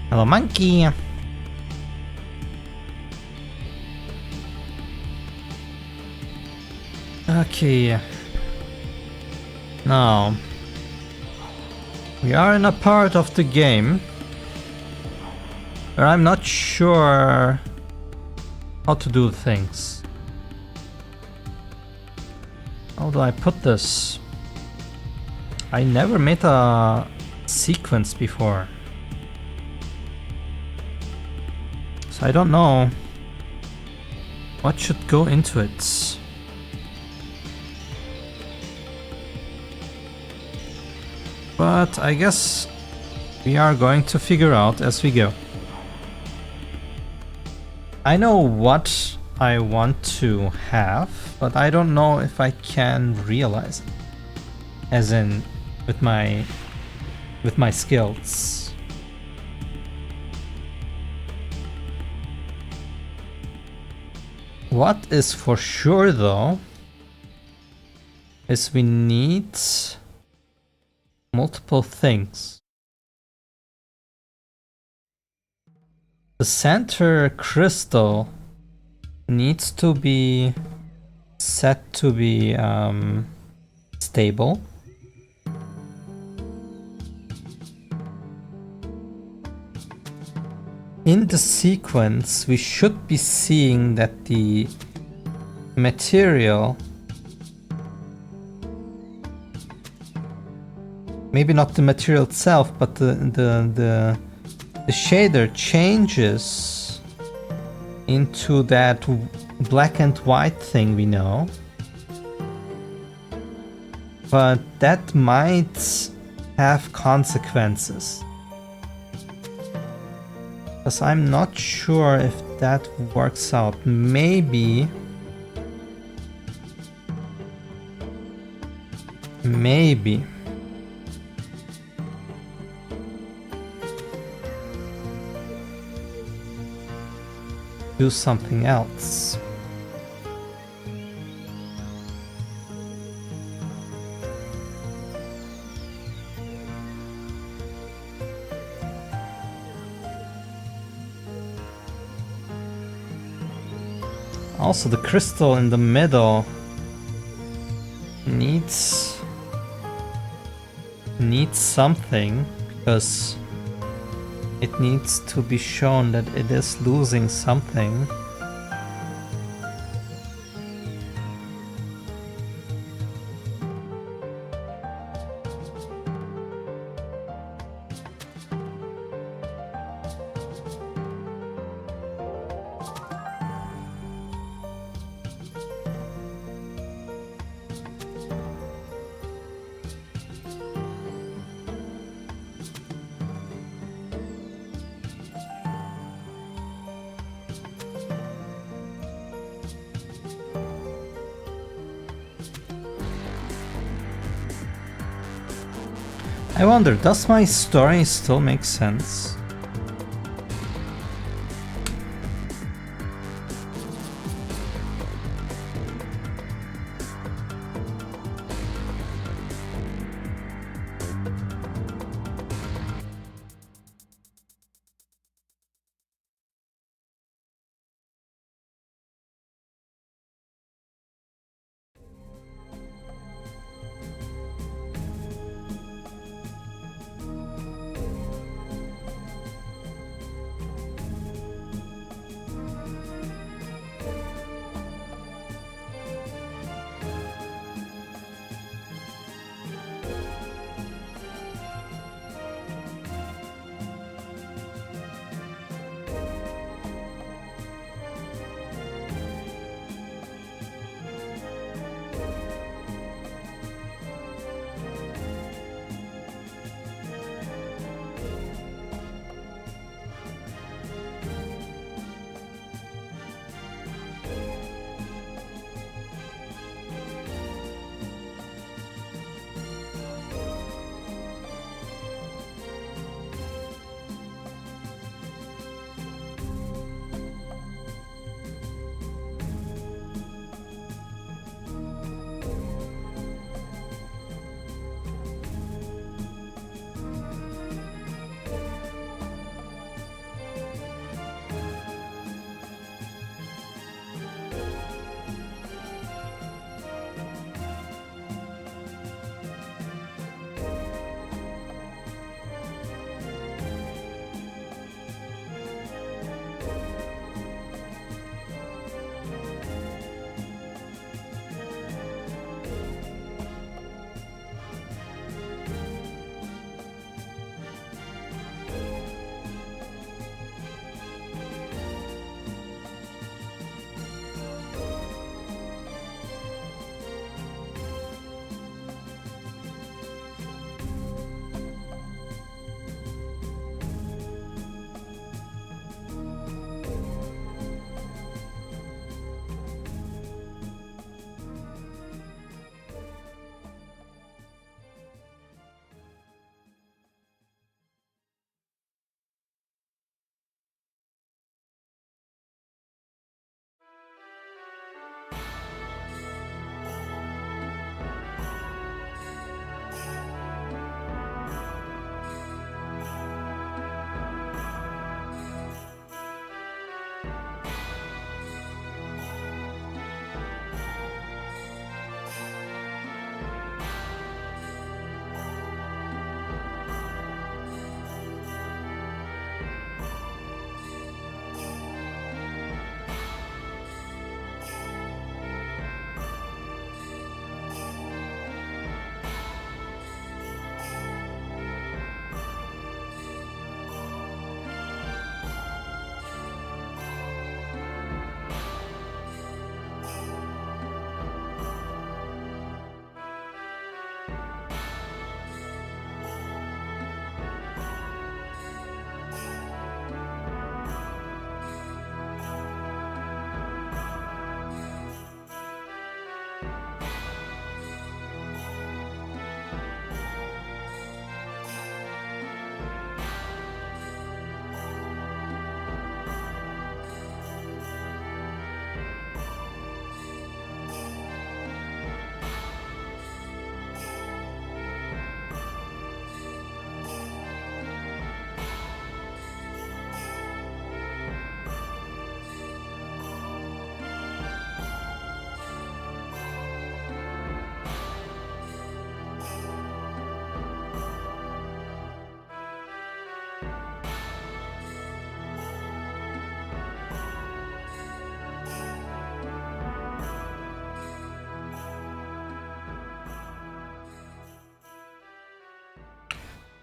Hello, monkey. Okay. Now, we are in a part of the game where I'm not sure how to do things. How do I put this? I never made a sequence before, so I don't know what should go into it. But I guess we are going to figure out as we go. I know what I want to have, but I don't know if I can realize it. As in, with my skills. What is for sure though is we need multiple things. The center crystal needs to be set to be stable. In the sequence, we should be seeing that the material, maybe not the material itself, but the shader changes into that black and white thing we know. But that might have consequences. Because I'm not sure if that works out. Maybe... do something else. Also, the crystal in the middle needs something, because it needs to be shown that it is losing something. I wonder, does my story still make sense?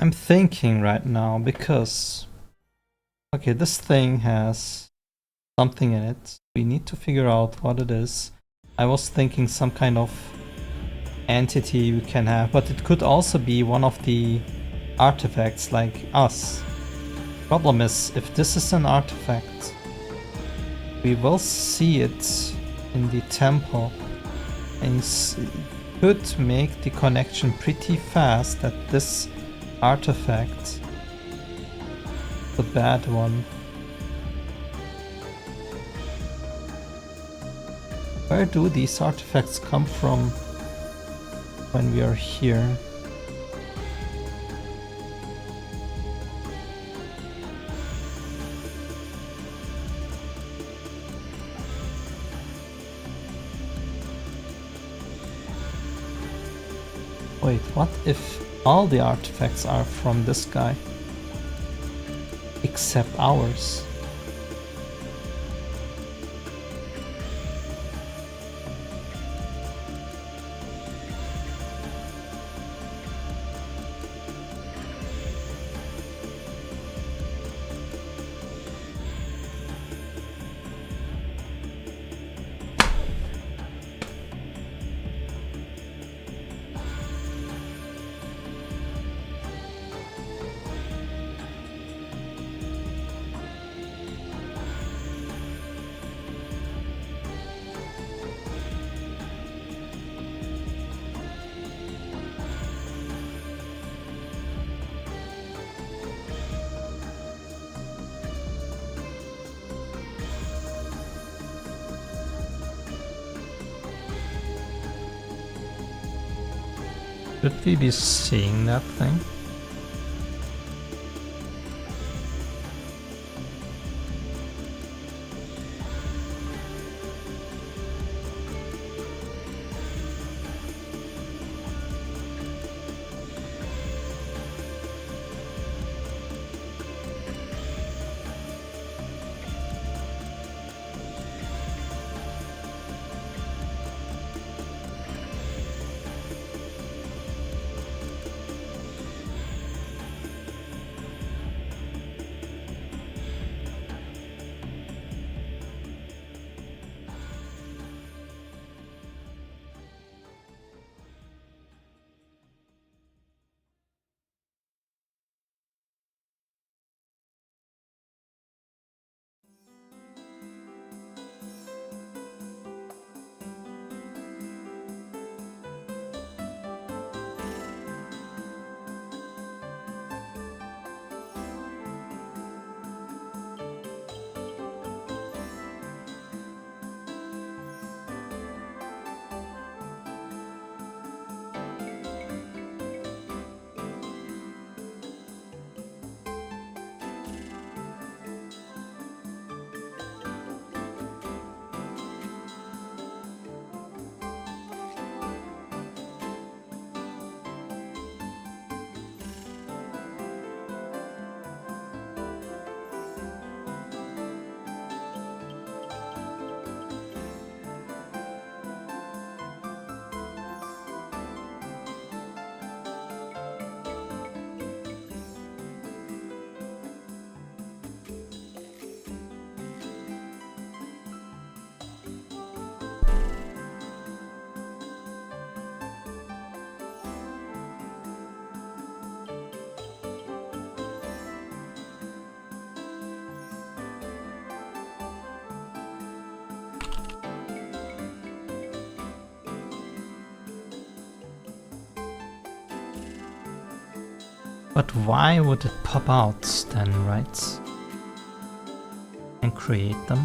I'm thinking right now because, okay, this thing has something in it. We need to figure out what it is. I was thinking some kind of entity we can have, but it could also be one of the artifacts like us. Problem is, if this is an artifact, we will see it in the temple and could make the connection pretty fast that this artifact, the bad one. Where do these artifacts come from when we are here? Wait, what if all the artifacts are from this guy? Except ours. Should we be seeing that thing? But why would it pop out then, right? And create them?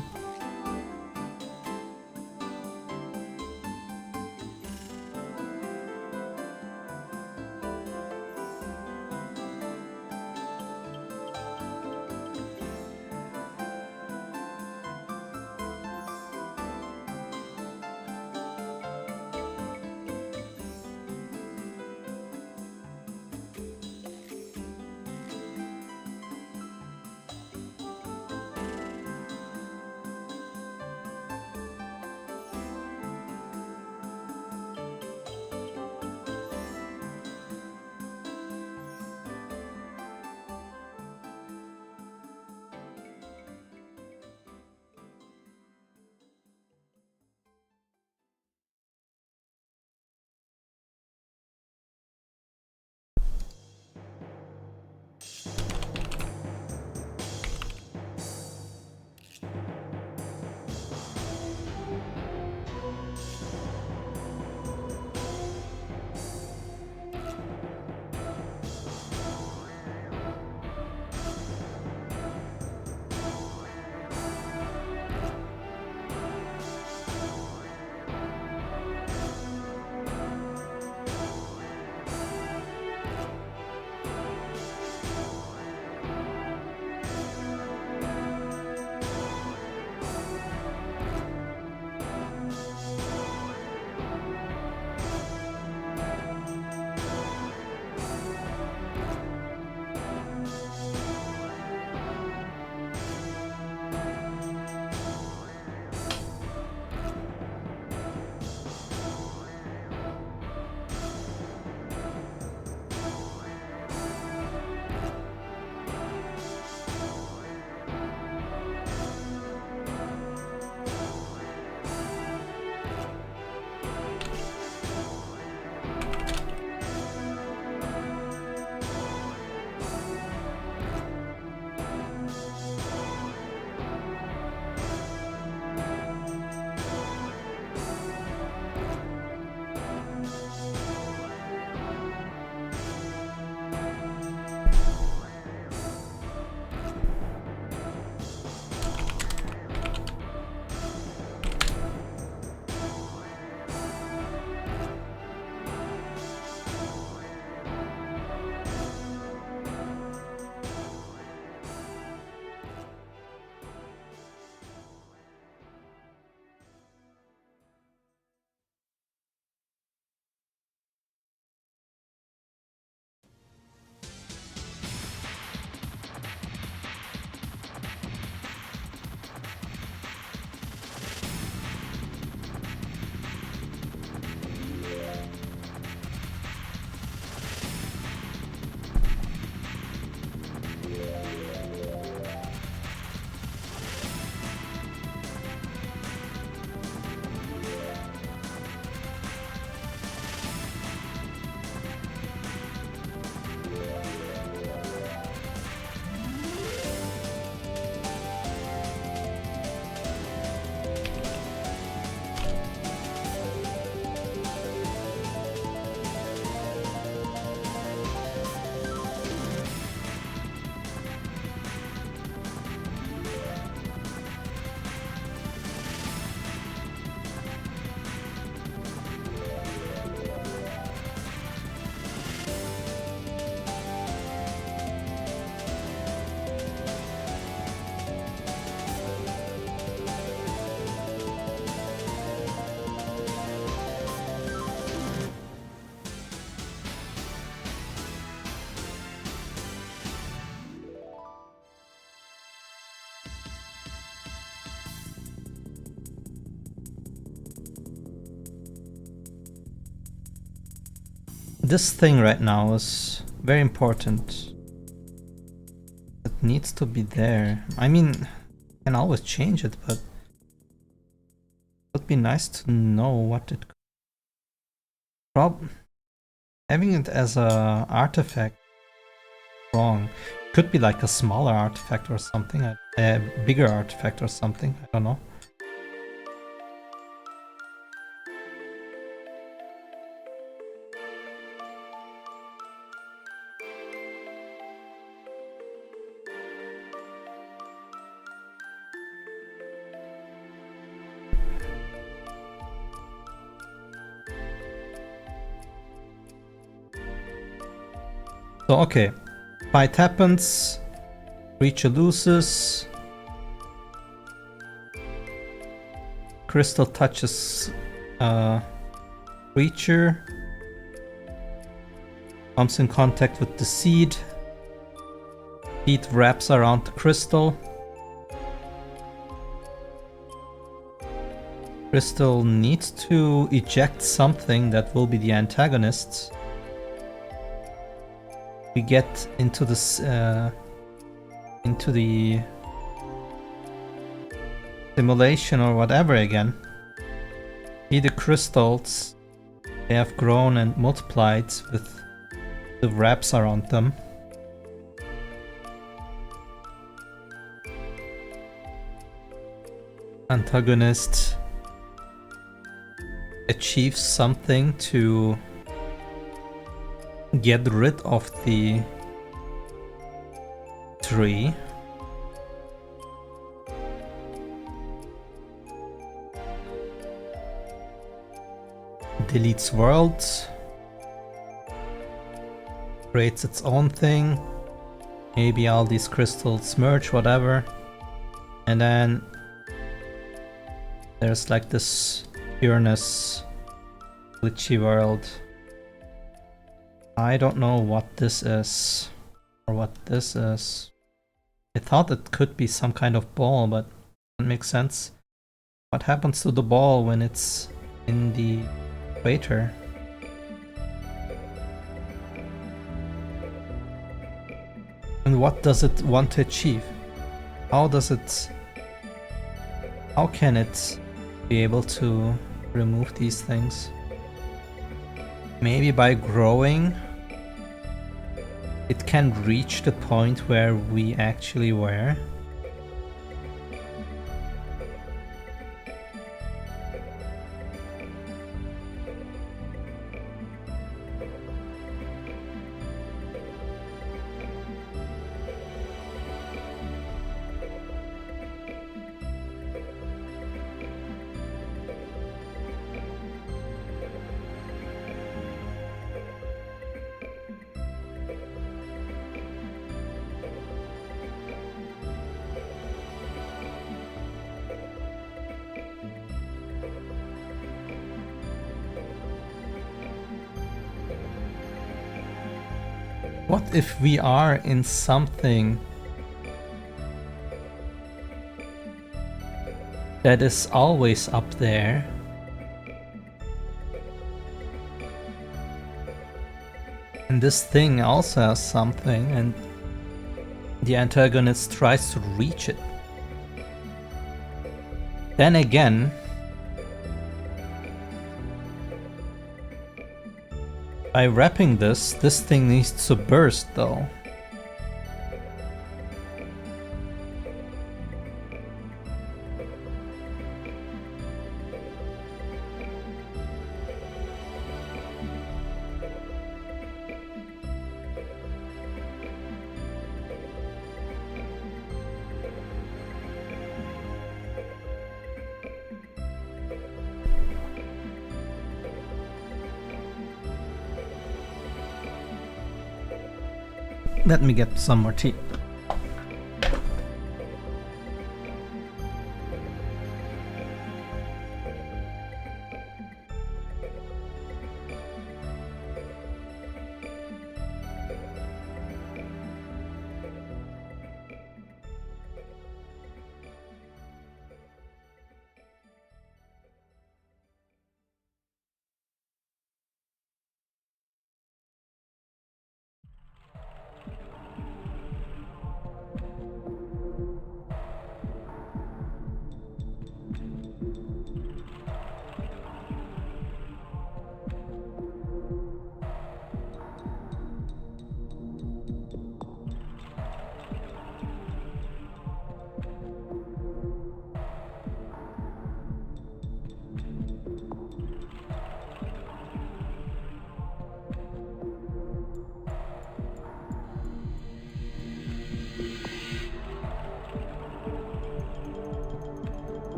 this thing right now is very important. It needs to be there. I mean, you can always change it, but it would be nice to know what it could. Having it as a artifact wrong. Could be like a smaller artifact or something, a bigger artifact or something, I don't know. So okay, fight happens, creature loses, crystal touches creature, comes in contact with the seed, seed wraps around the crystal, crystal needs to eject something that will be the antagonist. We get into this into the simulation or whatever again. See the crystals, they have grown and multiplied with the wraps around them. Antagonist achieves something to get rid of the tree. Deletes worlds. Creates its own thing. Maybe all these crystals merge, whatever. And then there's like this pureness glitchy world. I don't know what this is, or what this is. I thought it could be some kind of ball, but it doesn't make sense. What happens to the ball when it's in the equator? And what does it want to achieve? How can it be able to remove these things? Maybe by growing, it can reach the point where we actually were. What if we are in something that is always up there? And this thing also has something, and the antagonist tries to reach it. Then again, by wrapping this thing needs to burst though. Let me get some more tea.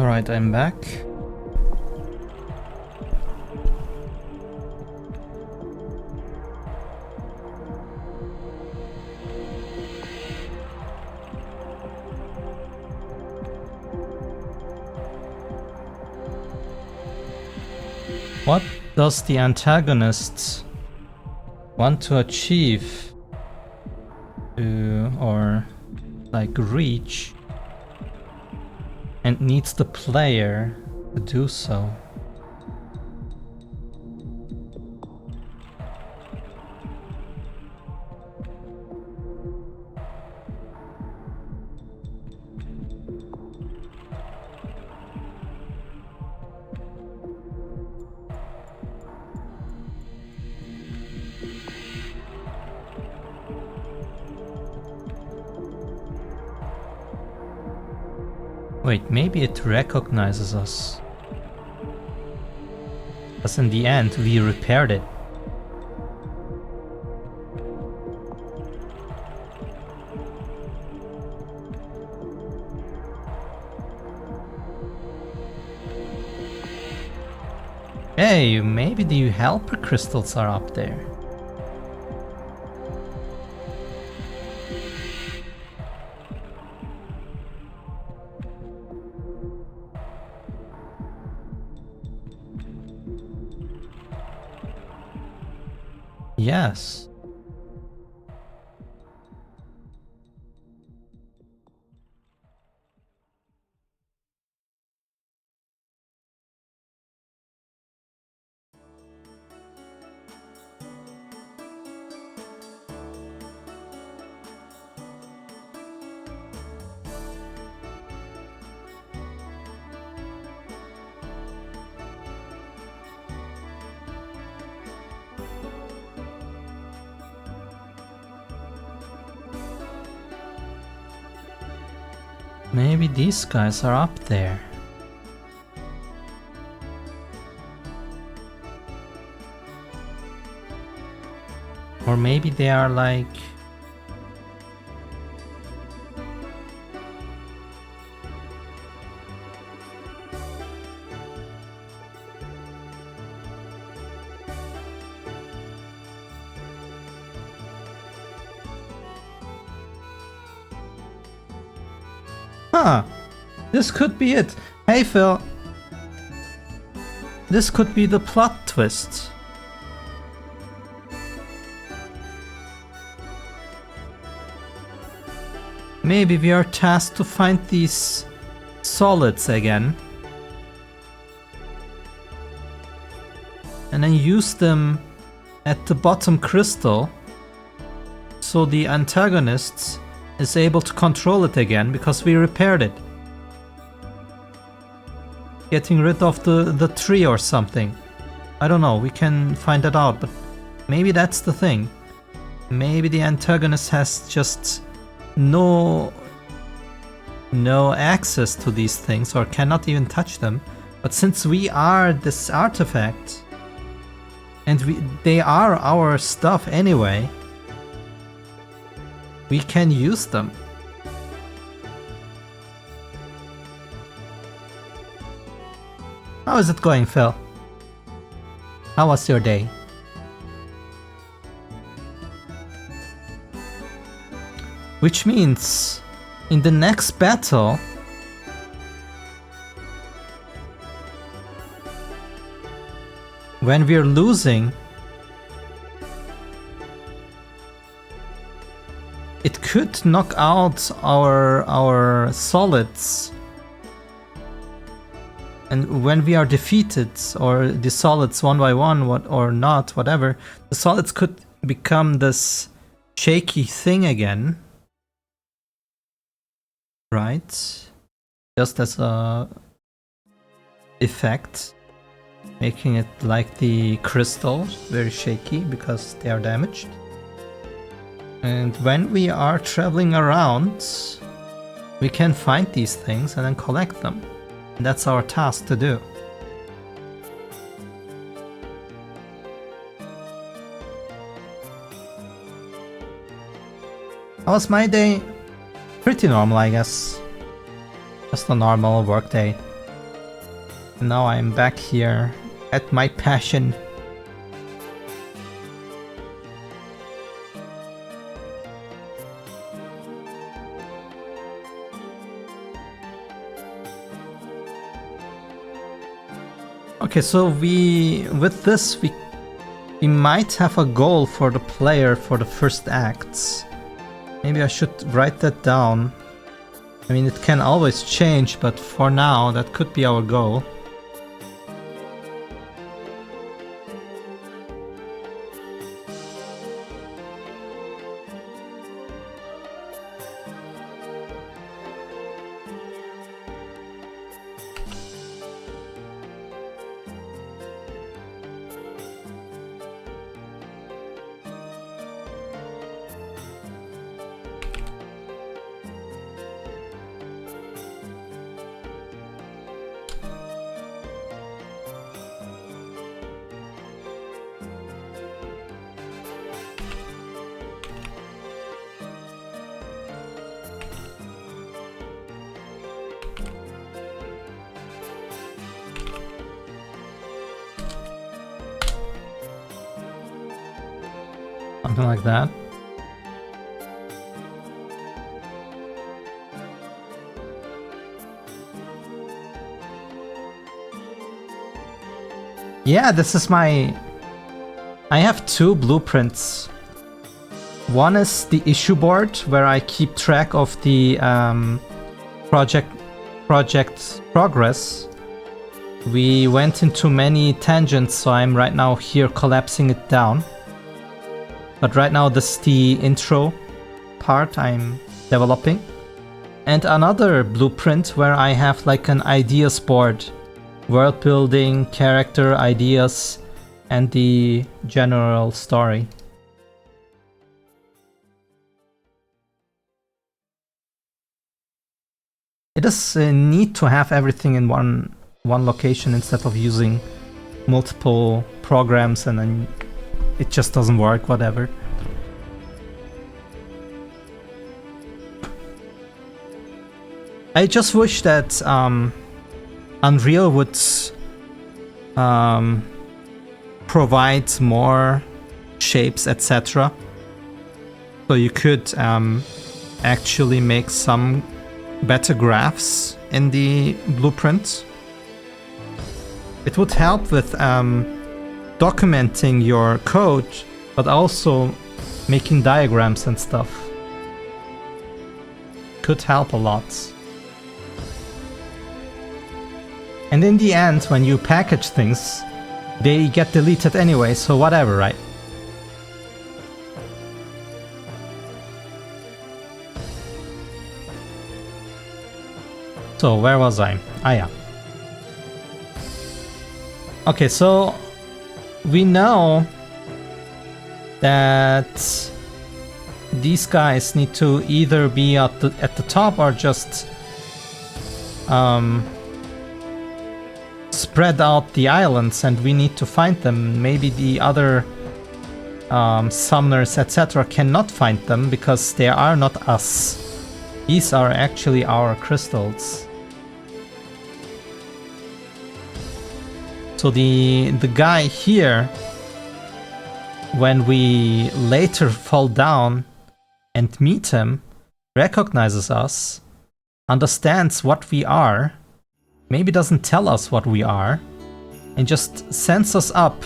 Alright, I'm back. What does the antagonist want to achieve or like reach, and needs the player to do so? Wait, maybe it recognizes us. Because in the end, we repaired it. Hey, maybe the helper crystals are up there. Yes. Maybe these guys are up there. Or maybe they are like... Huh, this could be it. Hey Phil, this could be the plot twist. Maybe we are tasked to find these solids again and then use them at the bottom crystal so the antagonist is able to control it again because we repaired it. Getting rid of the tree or something. I don't know, we can find that out, but maybe that's the thing. Maybe the antagonist has just no access to these things or cannot even touch them. But since we are this artifact and they are our stuff anyway, we can use them. How is it going, Phil? How was your day? Which means in the next battle when we're losing, it could knock out our solids, and when we are defeated, or the solids one by one, or not, whatever, the solids could become this shaky thing again, right? Just as a effect, making it like the crystals, very shaky because they are damaged. And when we are traveling around, we can find these things and then collect them. And that's our task to do. How was my day? Pretty normal, I guess. Just a normal work day. Now I'm back here at my passion. Okay, so with this we might have a goal for the player for the first acts. Maybe I should write that down. I mean, it can always change, but for now that could be our goal. Something like that. Yeah, this is my... I have two blueprints. One is the issue board, where I keep track of the project progress. We went into many tangents, so I'm right now here collapsing it down. But right now this is the intro part I'm developing. And another blueprint where I have like an ideas board. World building, character, ideas, and the general story. It is neat to have everything in one location instead of using multiple programs and then it just doesn't work, whatever. I just wish that Unreal would provide more shapes, etc. So you could actually make some better graphs in the blueprint. It would help with documenting your code, but also making diagrams and stuff. Could help a lot. And in the end, when you package things, they get deleted anyway, so whatever, right? So, where was I? Ah, yeah. Okay, so we know that these guys need to either be at the top or just spread out the islands, and we need to find them. Maybe the other summoners, etc. cannot find them because they are not us. These are actually our crystals. So the guy here, when we later fall down and meet him, recognizes us, understands what we are, maybe doesn't tell us what we are, and just sends us up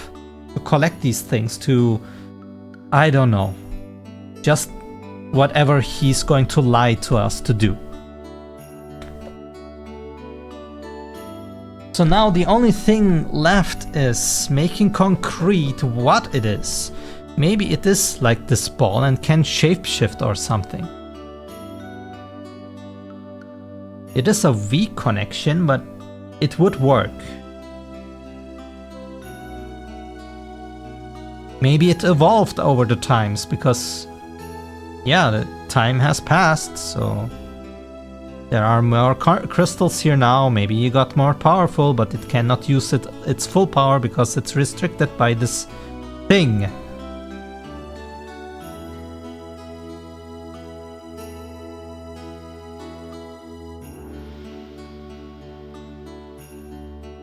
to collect these things to, I don't know, just whatever he's going to lie to us to do. So now the only thing left is making concrete what it is. Maybe it is like this ball and can shapeshift or something. It is a weak connection, but it would work. Maybe it evolved over the times because, yeah, the time has passed, so there are more crystals here now. Maybe you got more powerful, but it cannot use its full power because it's restricted by this thing.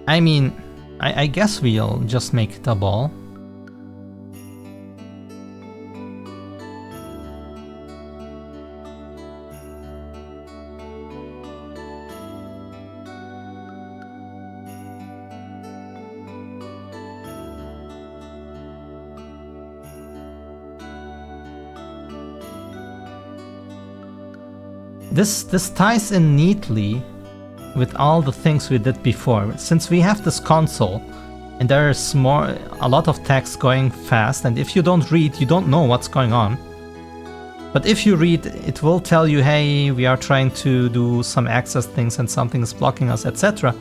I mean, I guess we'll just make it a ball. This ties in neatly with all the things we did before. Since we have this console and there's a lot of text going fast, and if you don't read, you don't know what's going on. But if you read, it will tell you, hey, we are trying to do some access things and something is blocking us, etc.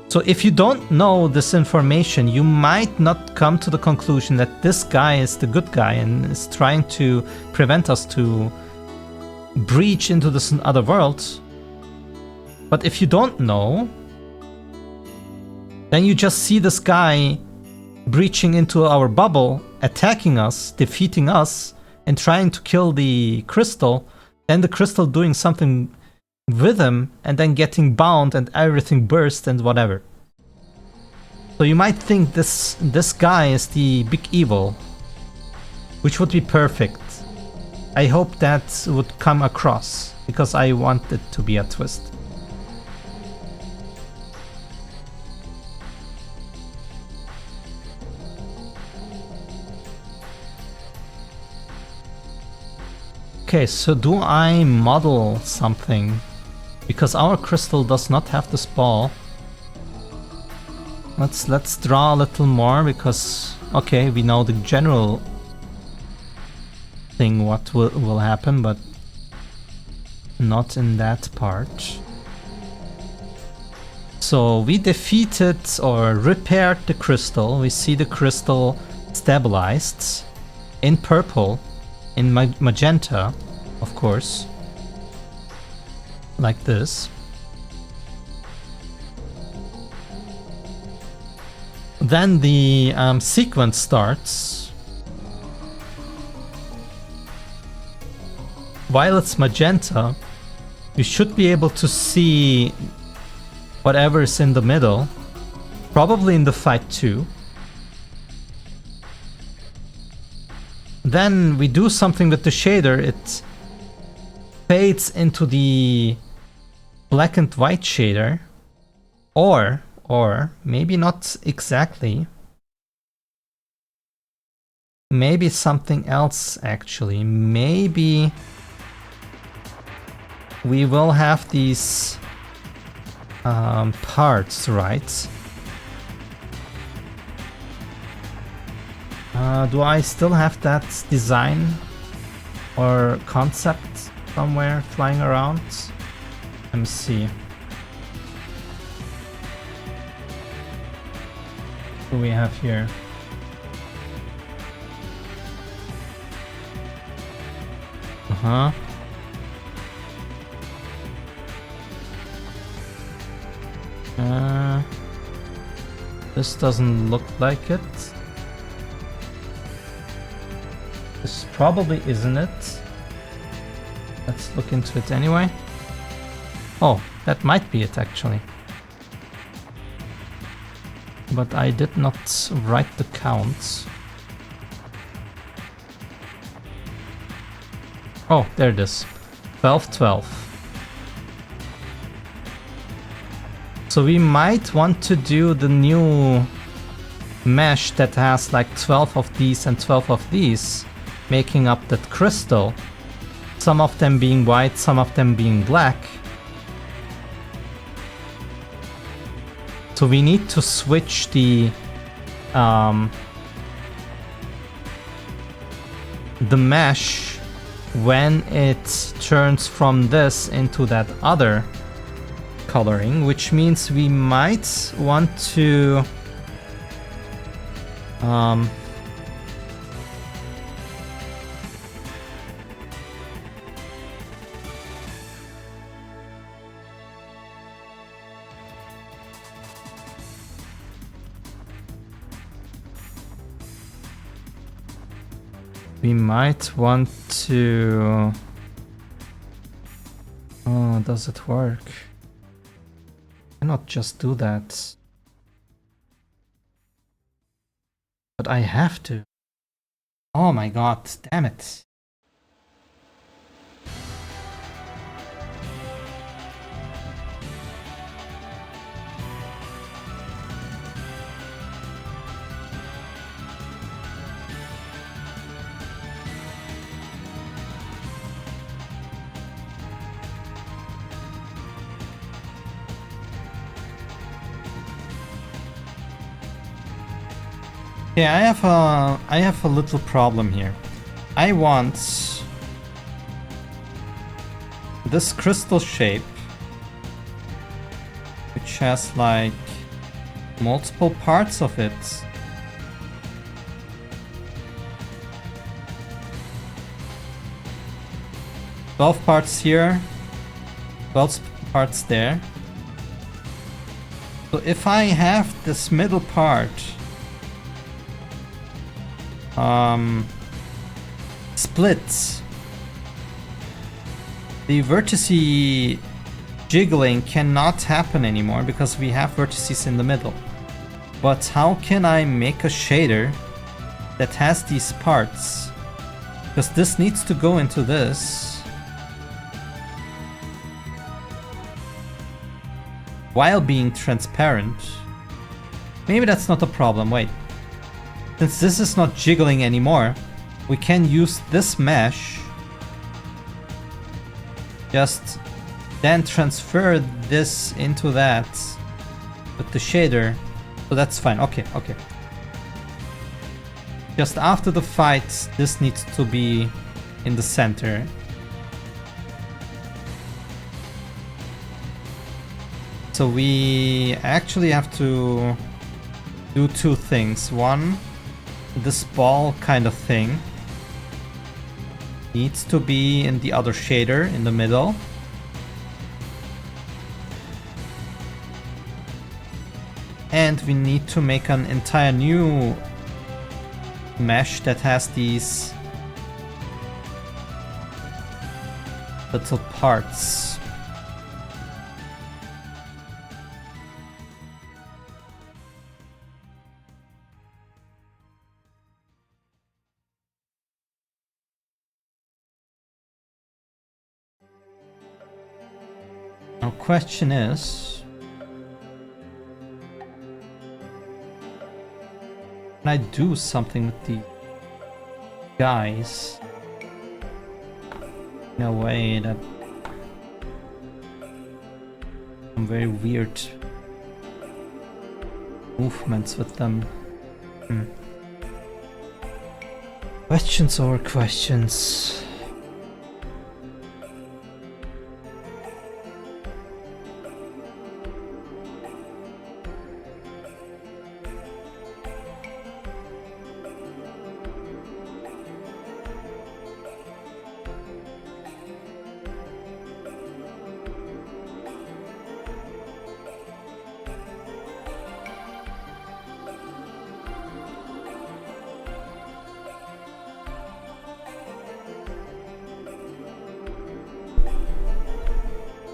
So if you don't know this information, you might not come to the conclusion that this guy is the good guy and is trying to prevent us to breach into this other world. But if you don't know, then you just see this guy breaching into our bubble, attacking us, defeating us, and trying to kill the crystal, then the crystal doing something with him, and then getting bound and everything burst and whatever. So you might think this guy is the big evil, which would be perfect. I hope that would come across, because I want it to be a twist. Okay, so do I model something? Because our crystal does not have this ball. Let's draw a little more, because okay, we know the general thing what will happen, but not in that part. So we defeated or repaired the crystal. We see the crystal stabilized in purple, in magenta, of course, like this. Then the sequence starts. While it's magenta, you should be able to see whatever is in the middle, probably in the fight too. Then we do something with the shader. It fades into the black and white shader, or maybe not exactly. Maybe something else actually. Maybe we will have these parts, right? Do I still have that design or concept somewhere flying around? Let me see. What do we have here? Uh-huh. This doesn't look like it. This probably isn't it. Let's look into it anyway. Oh, that might be it actually. But I did not write the counts. Oh, there it is. 12, 12. So we might want to do the new mesh that has like 12 of these and 12 of these, making up that crystal. Some of them being white, some of them being black. So we need to switch the mesh when it turns from this into that other coloring, which means we might want to oh, does it work? Cannot just do that. But I have to. Oh my god, damn it. Okay, I have a little problem here. I want this crystal shape, which has like multiple parts of it. Twelve parts here, 12 parts there. So if I have this middle part splits, the vertice jiggling cannot happen anymore because we have vertices in the middle. But how can I make a shader that has these parts? Because this needs to go into this while being transparent. Maybe that's not a problem. Wait. Since this is not jiggling anymore, we can use this mesh, just then transfer this into that with the shader. So that's fine. Okay, okay. Just after the fight, this needs to be in the center. So we actually have to do two things. One, this ball kind of thing needs to be in the other shader in the middle. And we need to make an entire new mesh that has these little parts. Now, question is, can I do something with the guys in a way that some very weird movements with them? Questions over questions.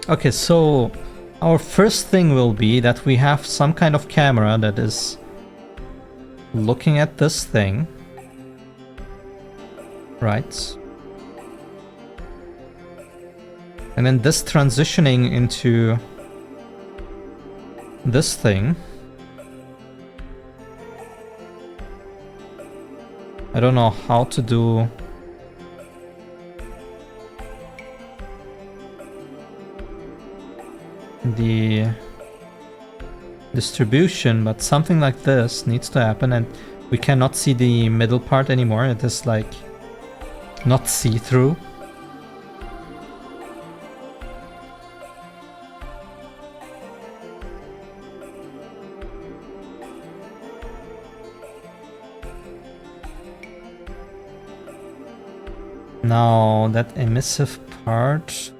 Okay, so our first thing will be that we have some kind of camera that is looking at this thing, right? And then this transitioning into this thing. I don't know how to do the distribution, but something like this needs to happen, and we cannot see the middle part anymore. It is like not see-through. Now that emissive part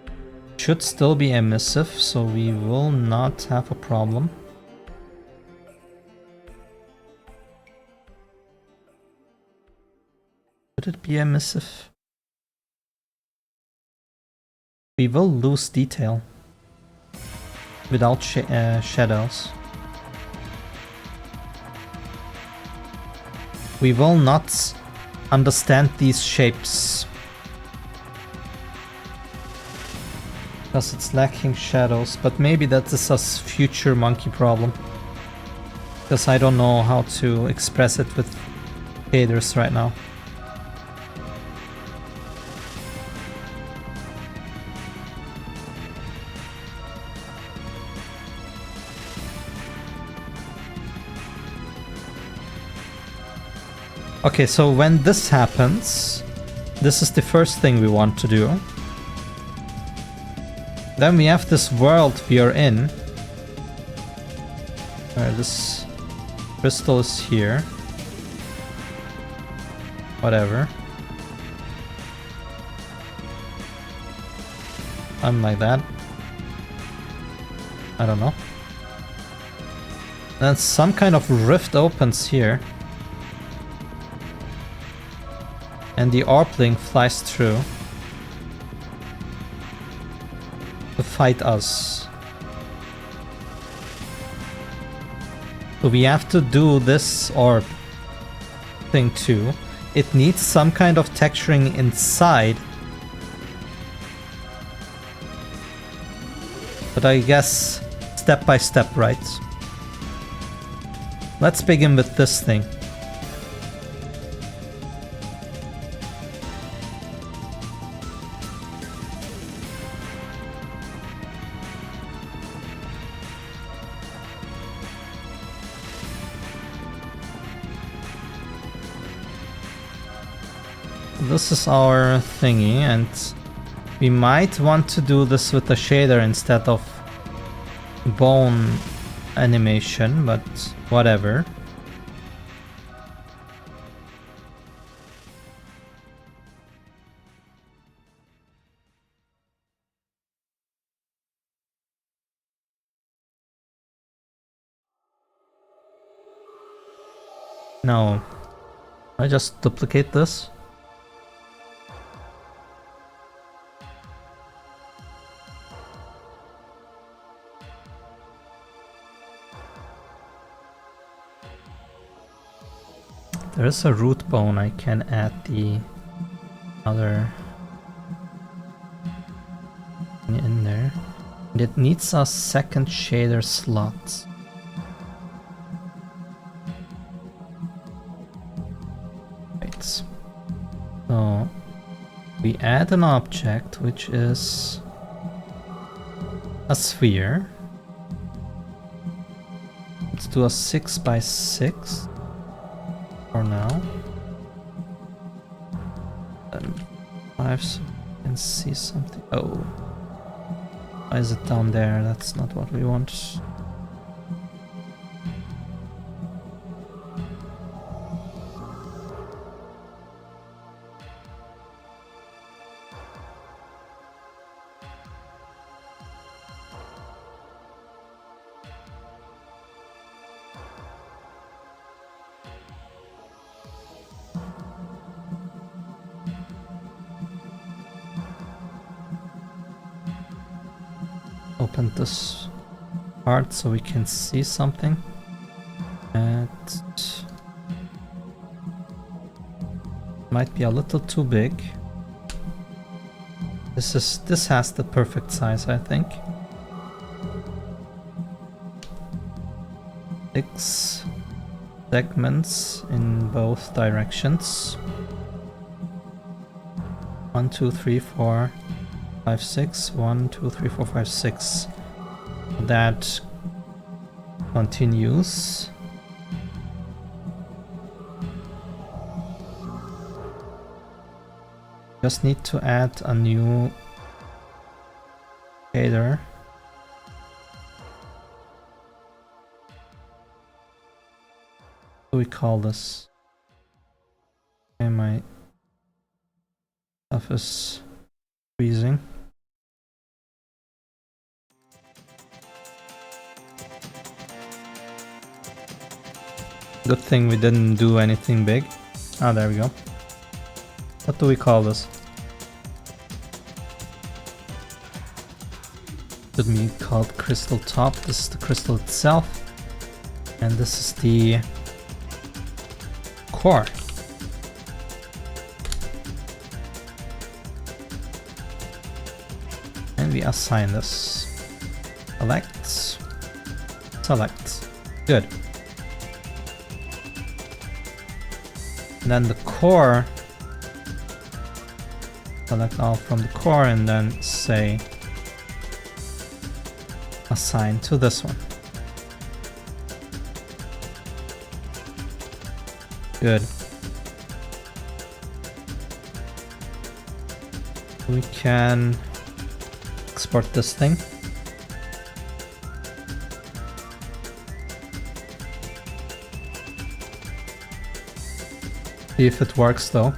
should still be emissive, so we will not have a problem. Should it be emissive? We will lose detail without shadows. we will not understand these shapes. Because it's lacking shadows, but maybe that is a future monkey problem. Because I don't know how to express it with shaders right now. Okay, so when this happens, this is the first thing we want to do. Then we have this world we are in, where this crystal is here. Whatever. Something like that. I don't know. Then some kind of rift opens here. And the Orpling flies through to fight us. So we have to do this orb thing too. It needs some kind of texturing inside. But I guess step by step, right? Let's begin with this thing. This is our thingy, and we might want to do this with a shader instead of bone animation, but whatever. No, I just duplicate this. There is a root bone, I can add the other in there. And it needs a second shader slot. Right. So we add an object which is a sphere. Let's do a 6x6. For now. Then 5 so we can see something. Oh. Why is it down there? That's not what we want. Open this part so we can see something. And might be a little too big. This has the perfect size, I think. 6 segments in both directions. 1, 2, 3, 4, 5, 6. 1, 2, 3, 4, 5, 6. That continues. Just need to add a new shader. What do we call this? Okay, my stuff is freezing. Good thing we didn't do anything big. Ah, there we go. What do we call this? Should be called crystal top. This is the crystal itself. And this is the core. And we assign this. Select. Select. Good. And then the core. Select all from the core and then say assign to this one. Good. We can export this thing. See if it works though.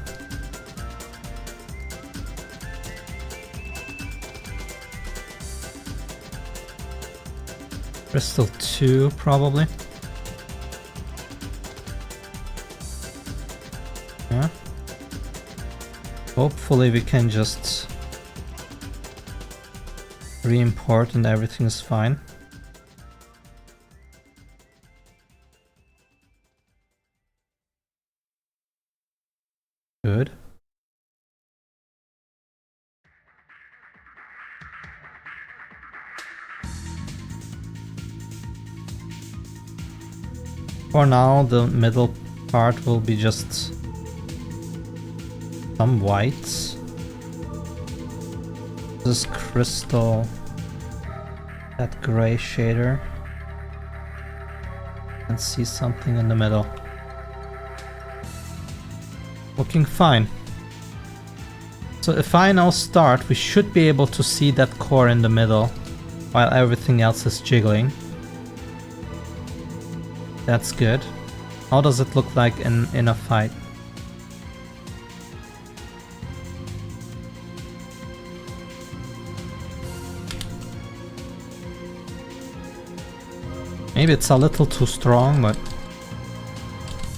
Crystal 2 probably. Yeah. Hopefully we can just re-import and everything is fine. Good. For now, the middle part will be just some white. This crystal, that gray shader, and see something in the middle. Looking fine. So if I now start, we should be able to see that core in the middle while everything else is jiggling. That's good. How does it look like in a fight? Maybe it's a little too strong, but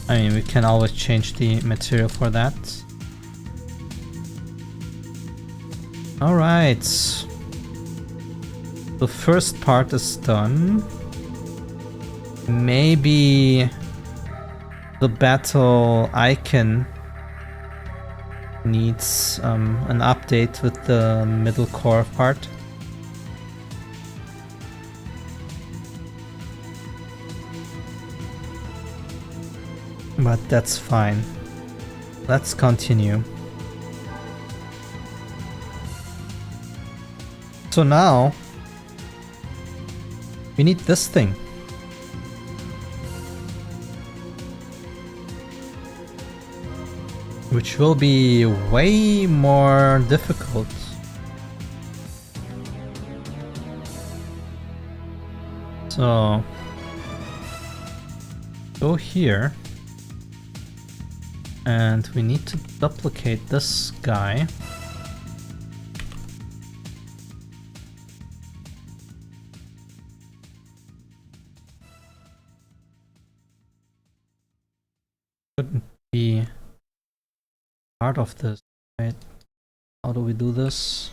I mean, we can always change the material for that. Alright. The first part is done. Maybe the battle icon needs an update with the middle core part. But that's fine. Let's continue. So now we need this thing. Which will be way more difficult. So go here. And we need to duplicate this guy. Couldn't be part of this, right? How do we do this?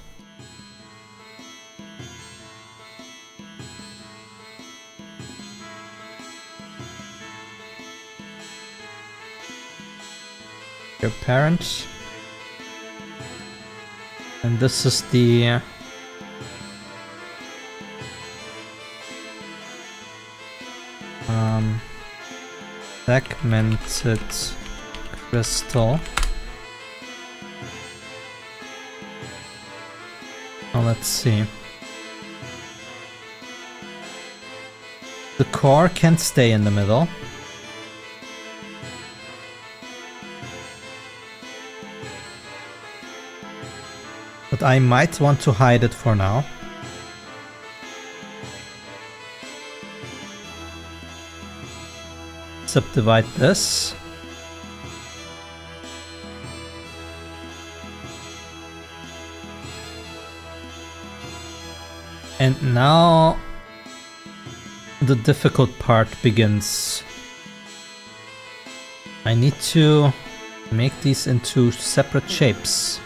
Your parent. And this is the segmented crystal. Now let's see. The core can't stay in the middle. But I might want to hide it for now. Subdivide this. And now the difficult part begins. I need to make these into separate shapes.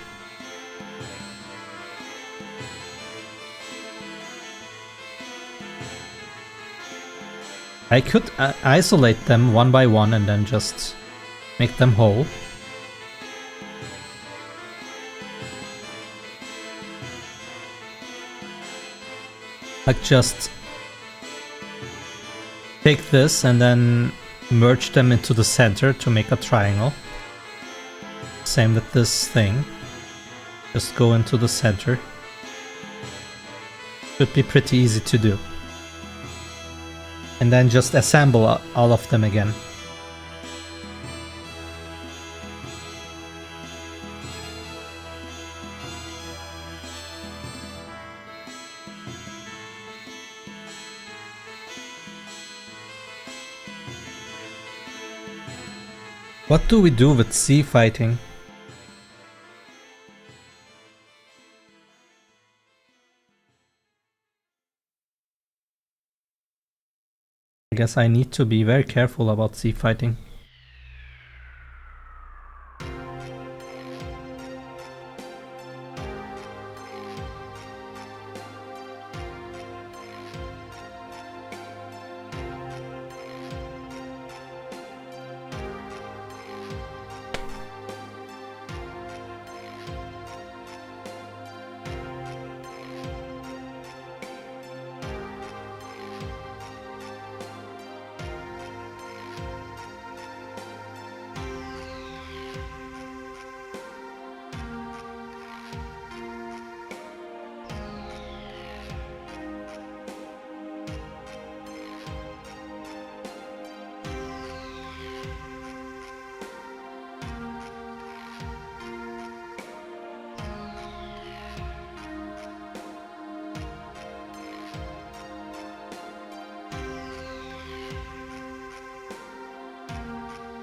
I could isolate them one by one and then just Make them whole. Like just take this and then merge them into the center to make a triangle. Same with this thing. Just go into the center. Should be pretty easy to do. And then just assemble all of them again. What do we do with sea fighting? I guess I need to be very careful about sea fighting.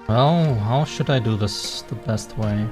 Well, how should I do this the best way?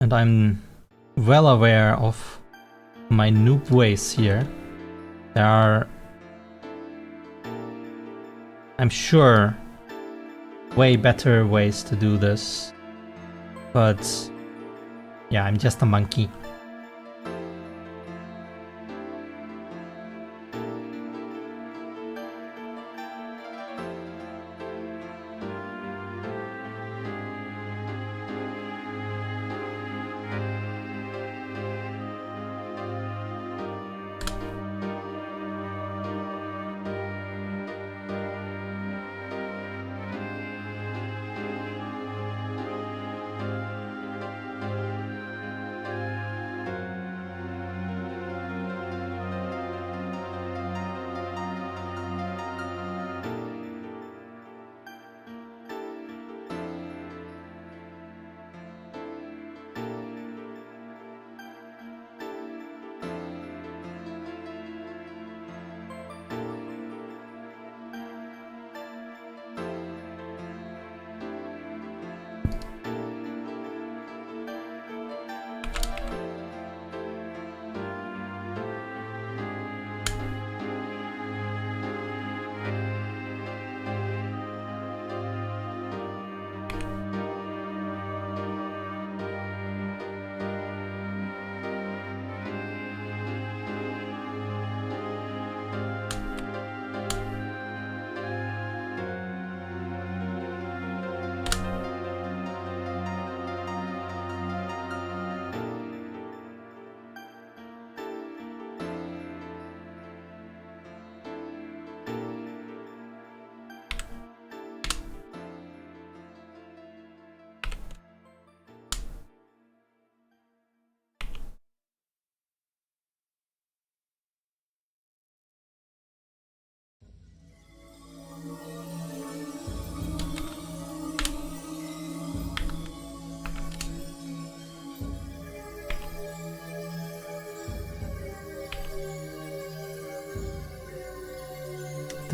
And I'm well aware of my noob ways here. There are, I'm sure, way better ways to do this. But yeah, I'm just a monkey.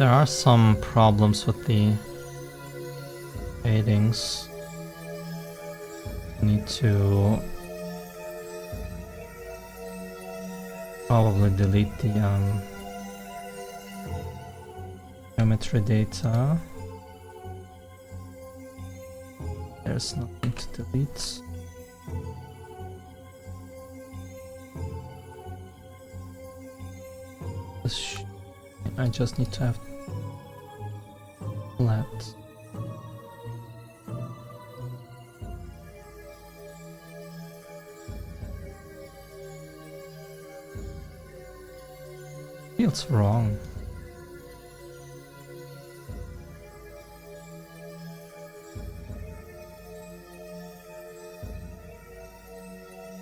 there are some problems with the shadings. Need to probably delete the geometry data. There's nothing to delete. I just need to have flat. Feels wrong.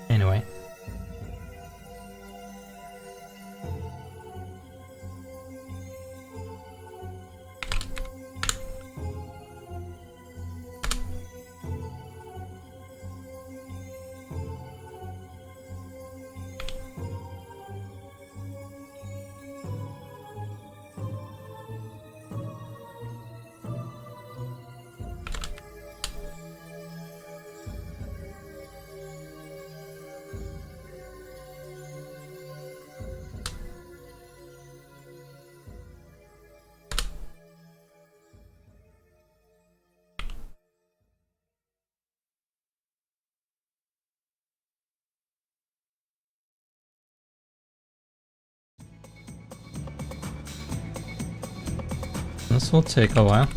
Anyway. This will take a while.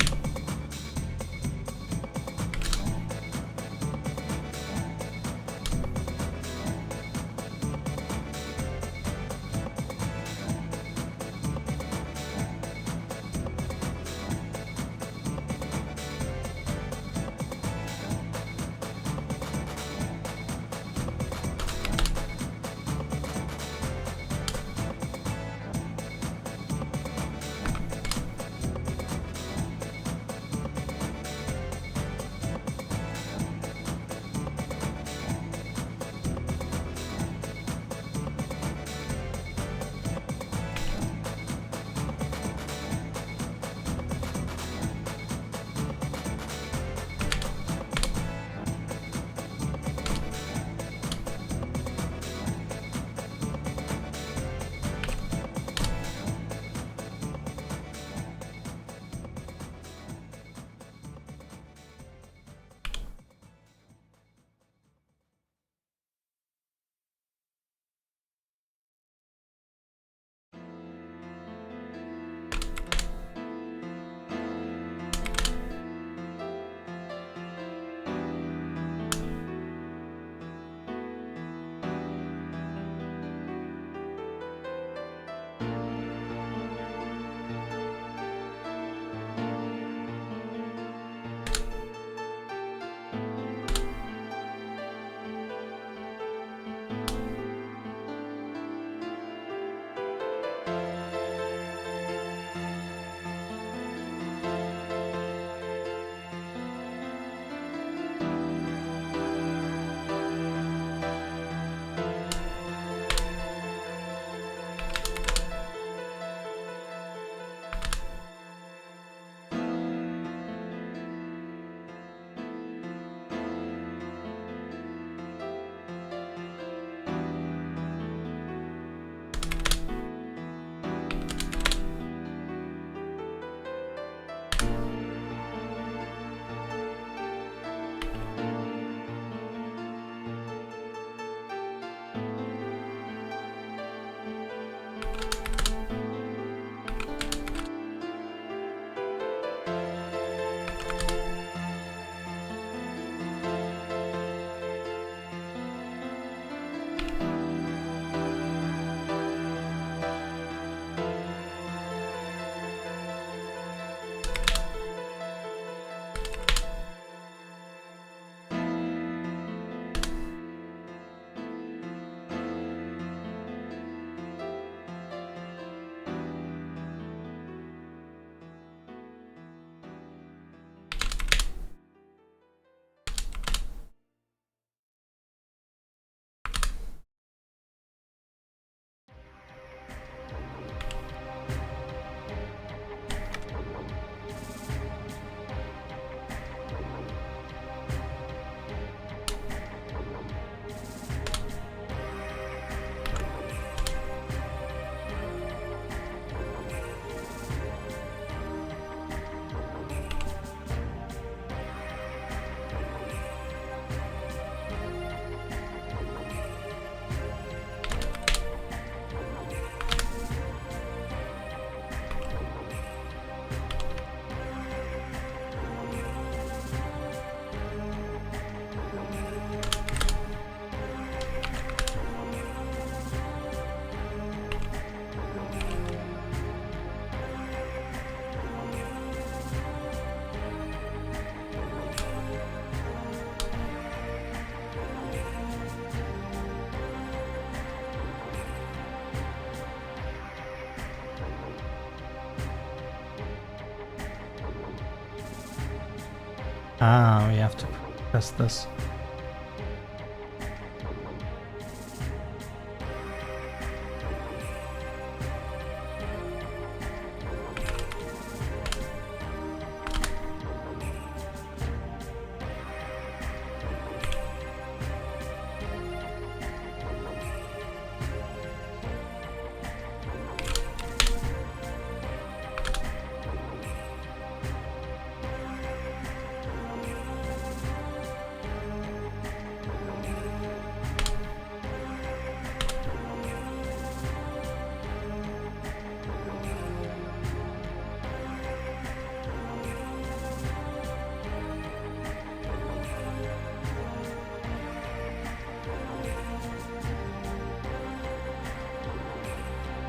Ah, we have to press this.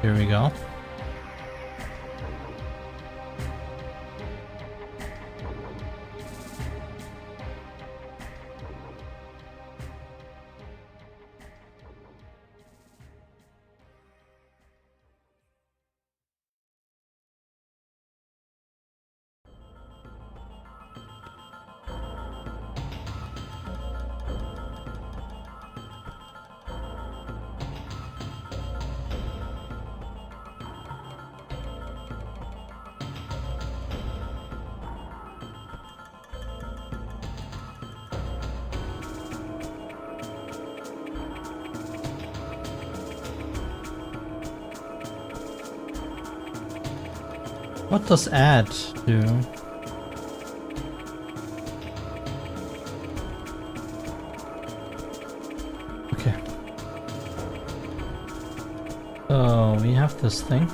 Here we go. What does add do? Okay. So we have this thing.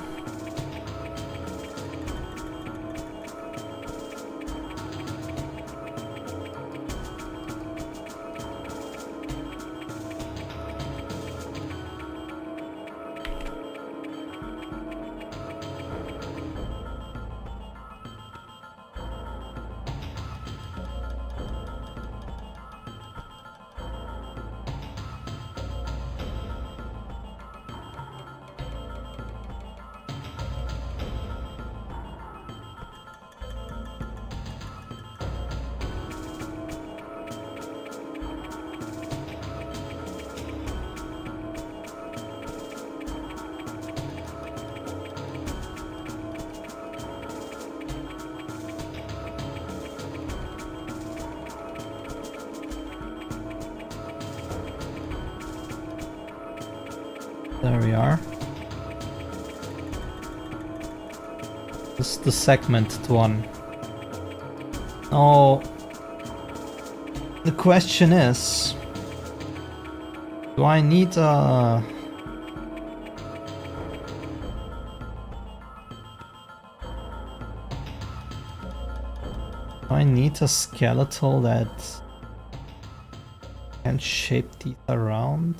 There we are. This is the segmented one. Oh, the question is, do I need a... Do I need a skeletal that can shape these around?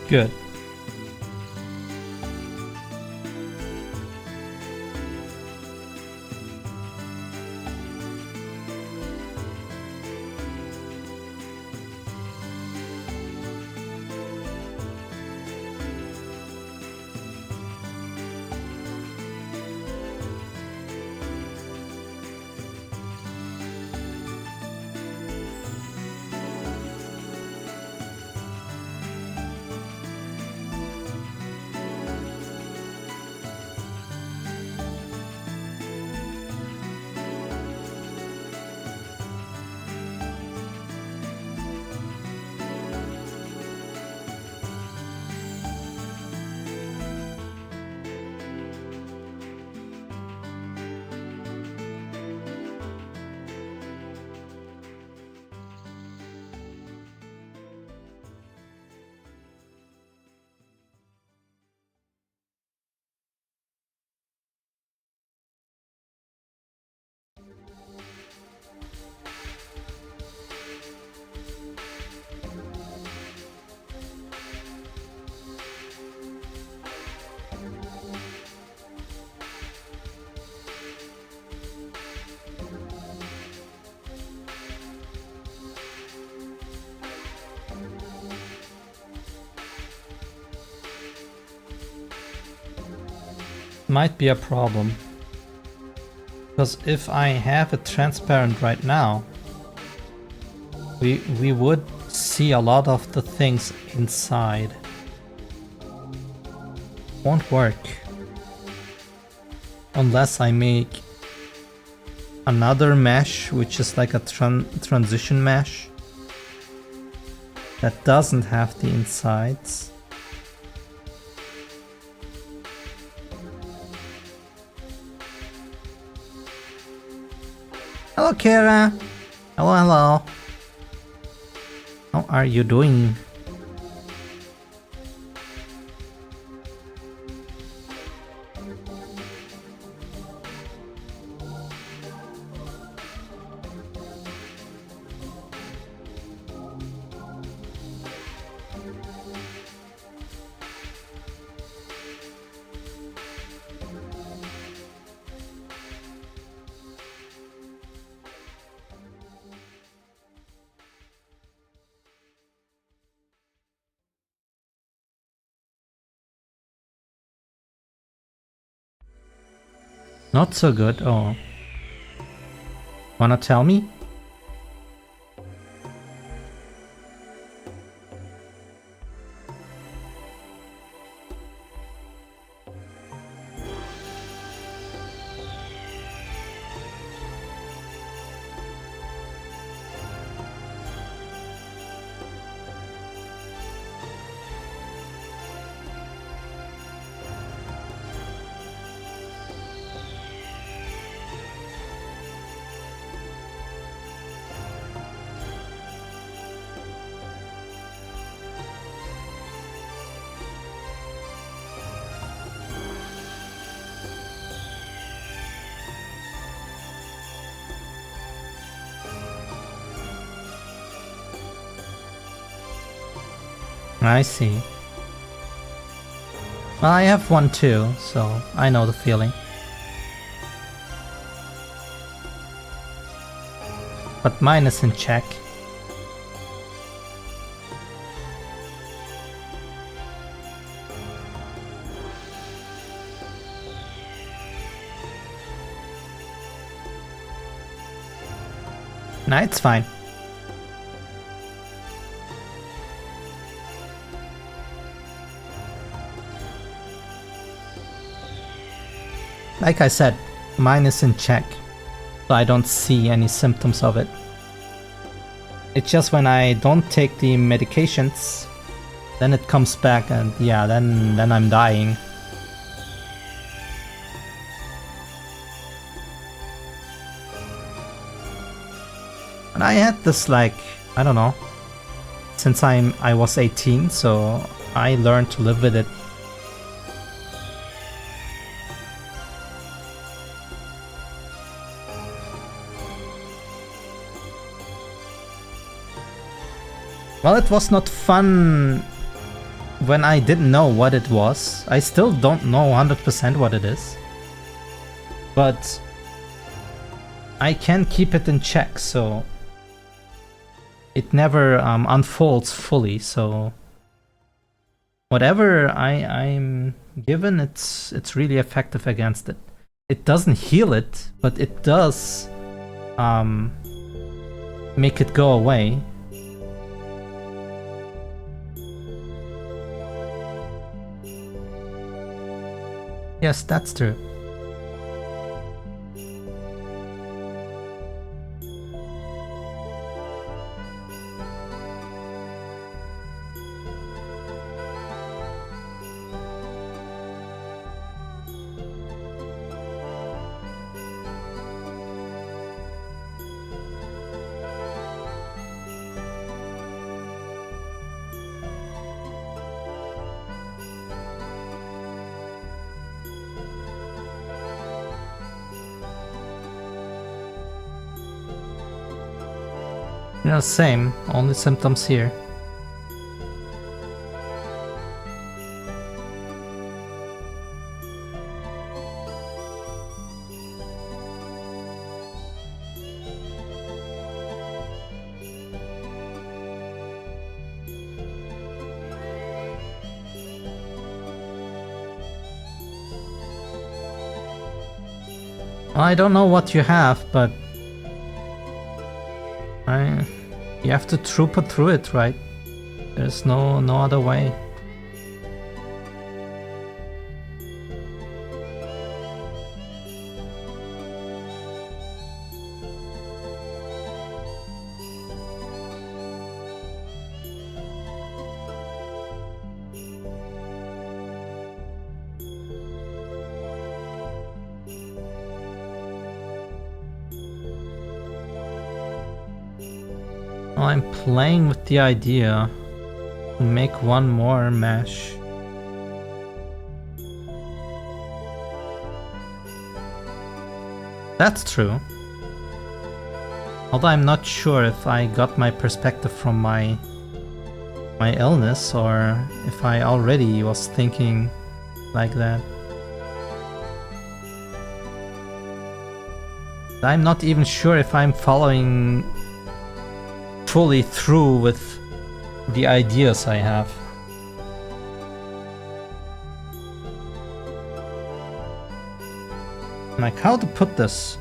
Good. Might be a problem. Because if I have it transparent right now, we would see a lot of the things inside. Won't work. Unless I make another mesh, which is like a transition mesh that doesn't have the insides. Hello, Kara. Hello, hello. How are you doing? Not so good. Oh. Wanna tell me? I see. Well, I have one too, so I know the feeling. But mine is in check. Nah, it's fine. Like I said, mine is in check, so I don't see any symptoms of it. It's just when I don't take the medications, then it comes back and yeah, then I'm dying. And I had this like, I don't know, since I was 18, so I learned to live with it. Well, it was not fun when I didn't know what it was. I still don't know 100% what it is. But I can keep it in check, so it never unfolds fully, so whatever I'm given, it's really effective against it. It doesn't heal it, but it does make it go away. Yes, that's true. Yeah, same, only symptoms here. I don't know what you have, but you have to troop it through it, right? There's no other way. I'm playing with the idea to make one more mesh. That's true. Although I'm not sure if I got my perspective from my illness or if I already was thinking like that. I'm not even sure if I'm following fully through with the ideas I have. Like, how to put this?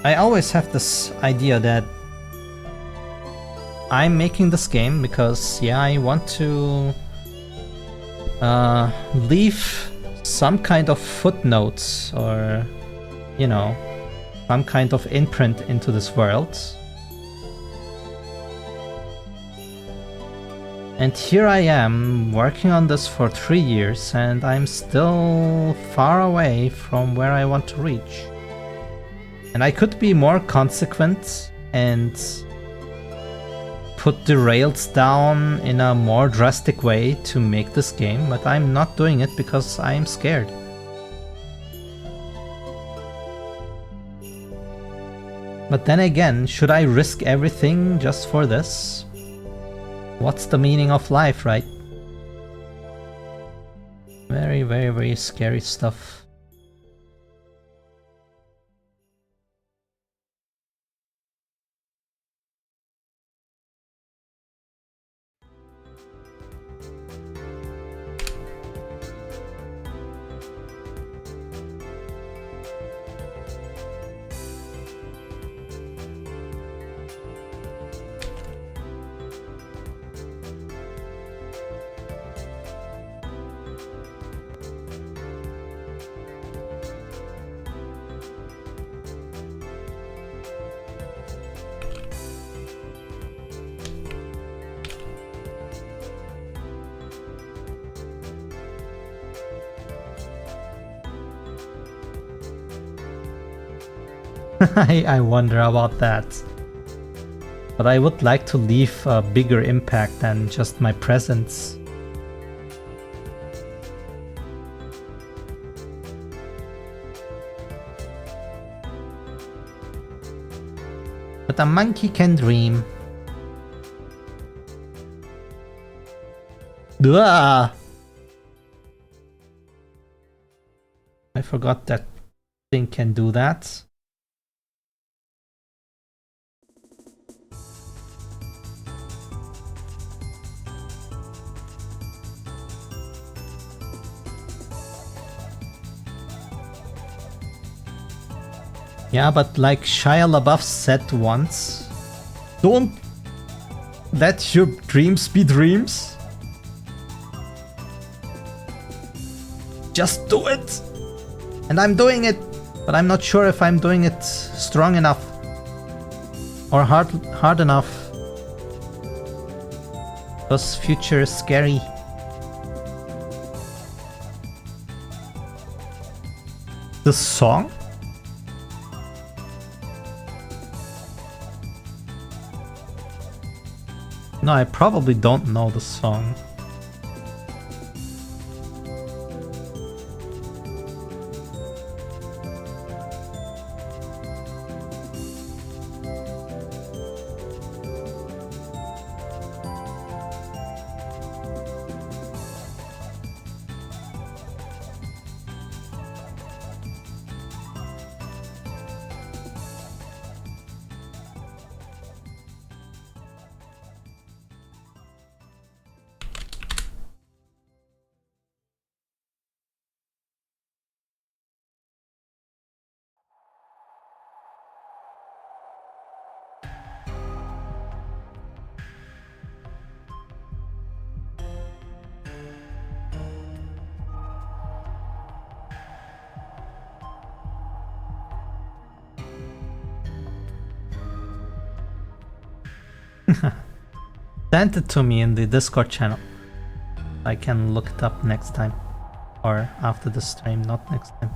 I always have this idea that I'm making this game because, yeah, I want to leave some kind of footnotes or, you know, some kind of imprint into this world. And here I am, working on this for 3 years, and I'm still far away from where I want to reach. And I could be more consequent and put the rails down in a more drastic way to make this game, but I'm not doing it because I'm scared. But then again, should I risk everything just for this? What's the meaning of life, right? Very, very, very scary stuff. I wonder about that. But I would like to leave a bigger impact than just my presence. But a monkey can dream. Ugh. I forgot that thing can do that. Yeah, but like Shia LaBeouf said once, don't let your dreams be dreams. Just do it! And I'm doing it, but I'm not sure if I'm doing it strong enough or hard enough. Because future is scary. The song? No, I probably don't know the song. Send it to me in the Discord channel. I can look it up next time. Or after the stream, not next time.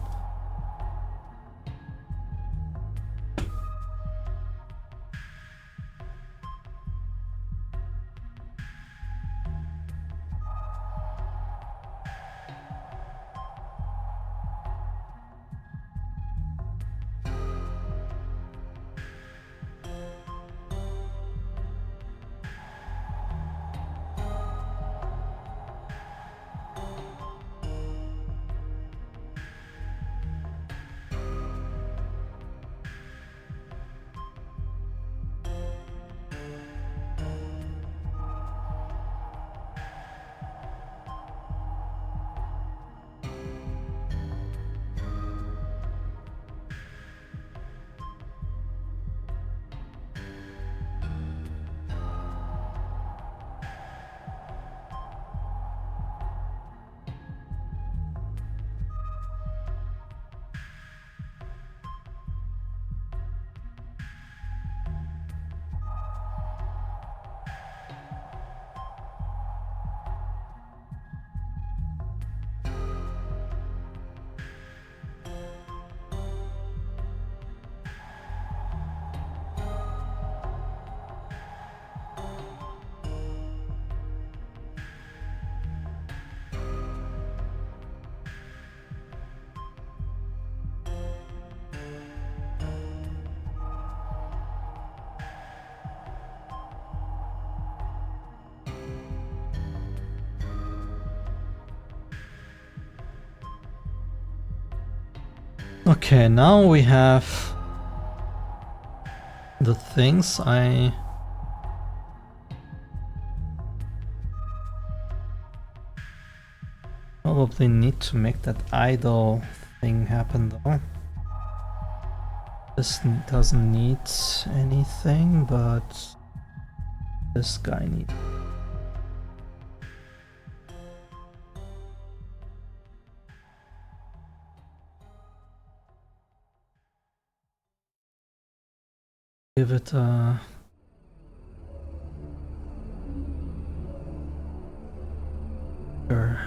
Okay, now we have the things I probably need to make that idle thing happen though. This doesn't need anything, but this guy needs. Give it a... Sure.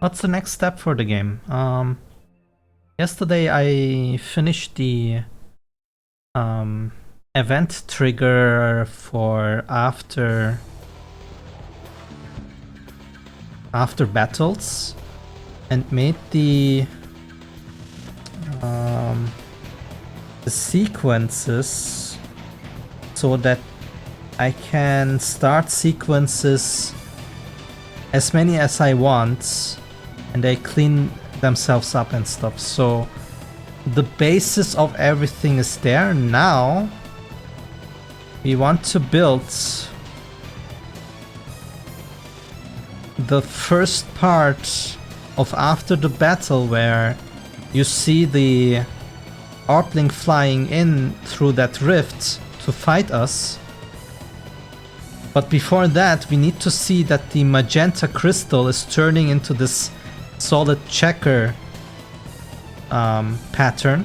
What's the next step for the game? Yesterday I finished the event trigger for after battles and made the sequences so that I can start sequences as many as I want and they clean themselves up and stuff. So the basis of everything is there. Now we want to build the first part of after the battle where you see the Orpling flying in through that rift to fight us. But before that, we need to see that the magenta crystal is turning into this solid checker pattern.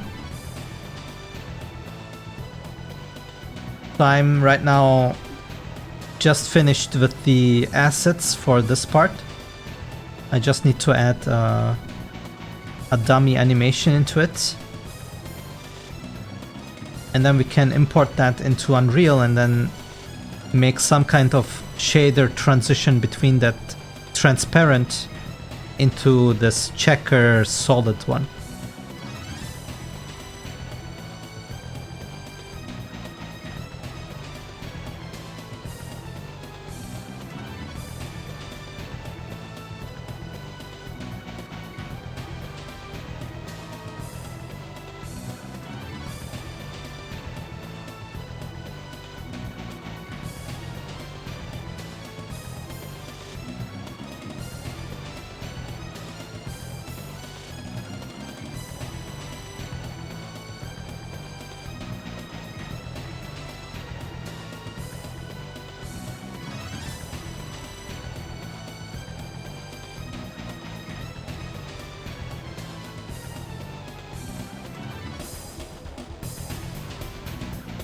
So I'm right now just finished with the assets for this part. I just need to add a dummy animation into it. And then we can import that into Unreal and then make some kind of shader transition between that transparent into this checker solid one.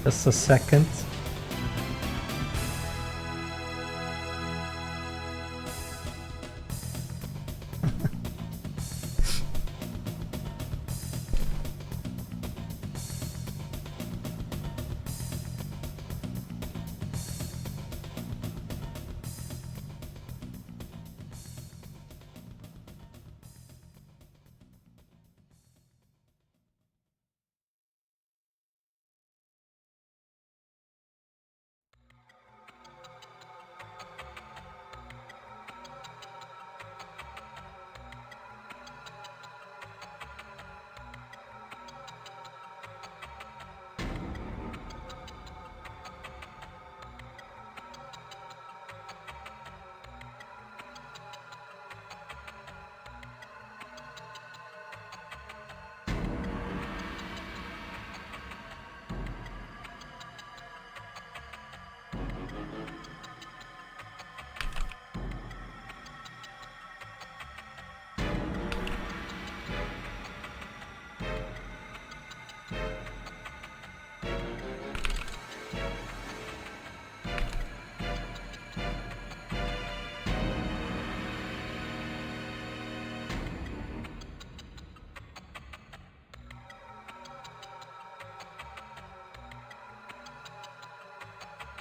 Just a second.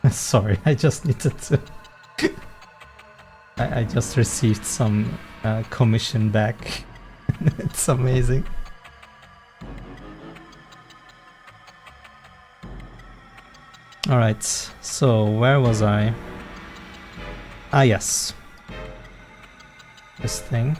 Sorry, I just needed to... I just received some commission back. It's amazing. Alright, so where was I? Ah, yes. This thing.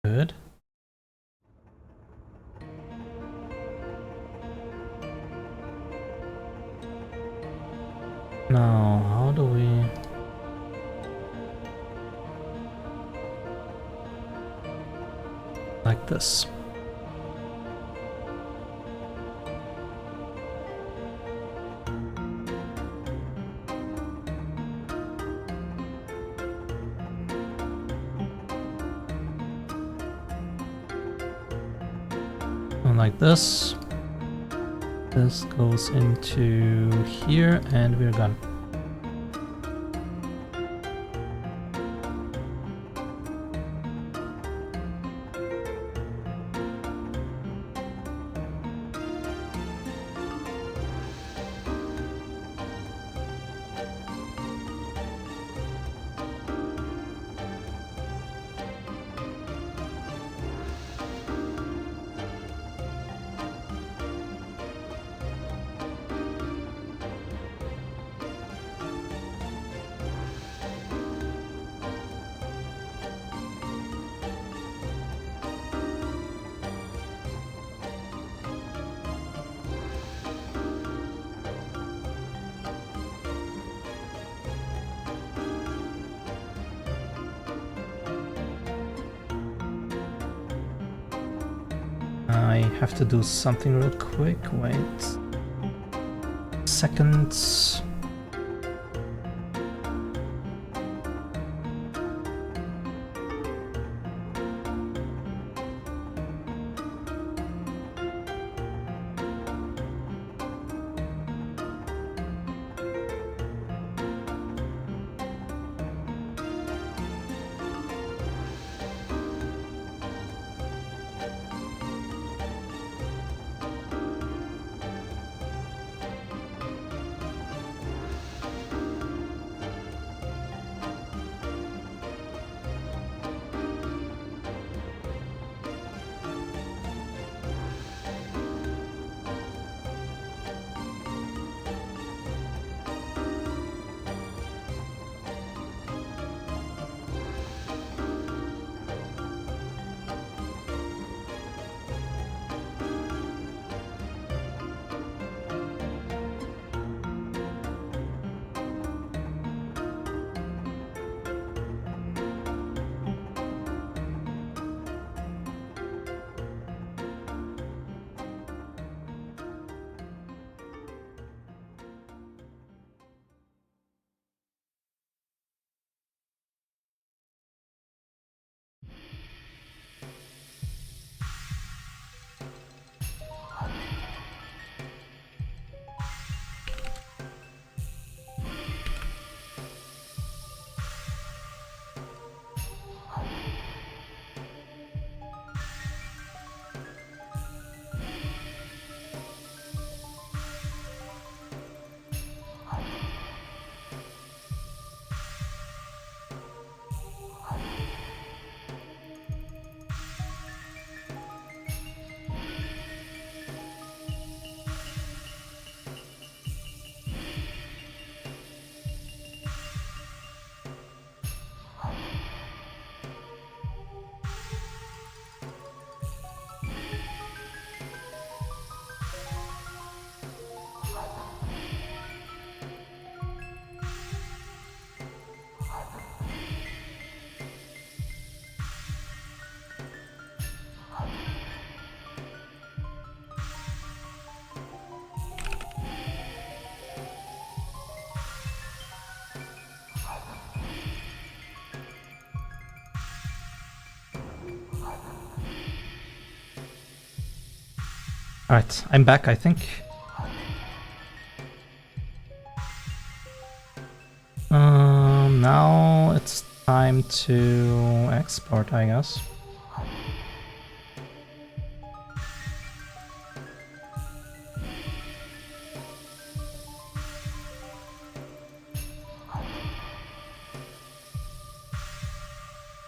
Good. Now, how do we... this. And like this. This goes into here and we're done. I have to do something real quick, wait. Seconds. Alright, I'm back, I think. Now it's time to export, I guess.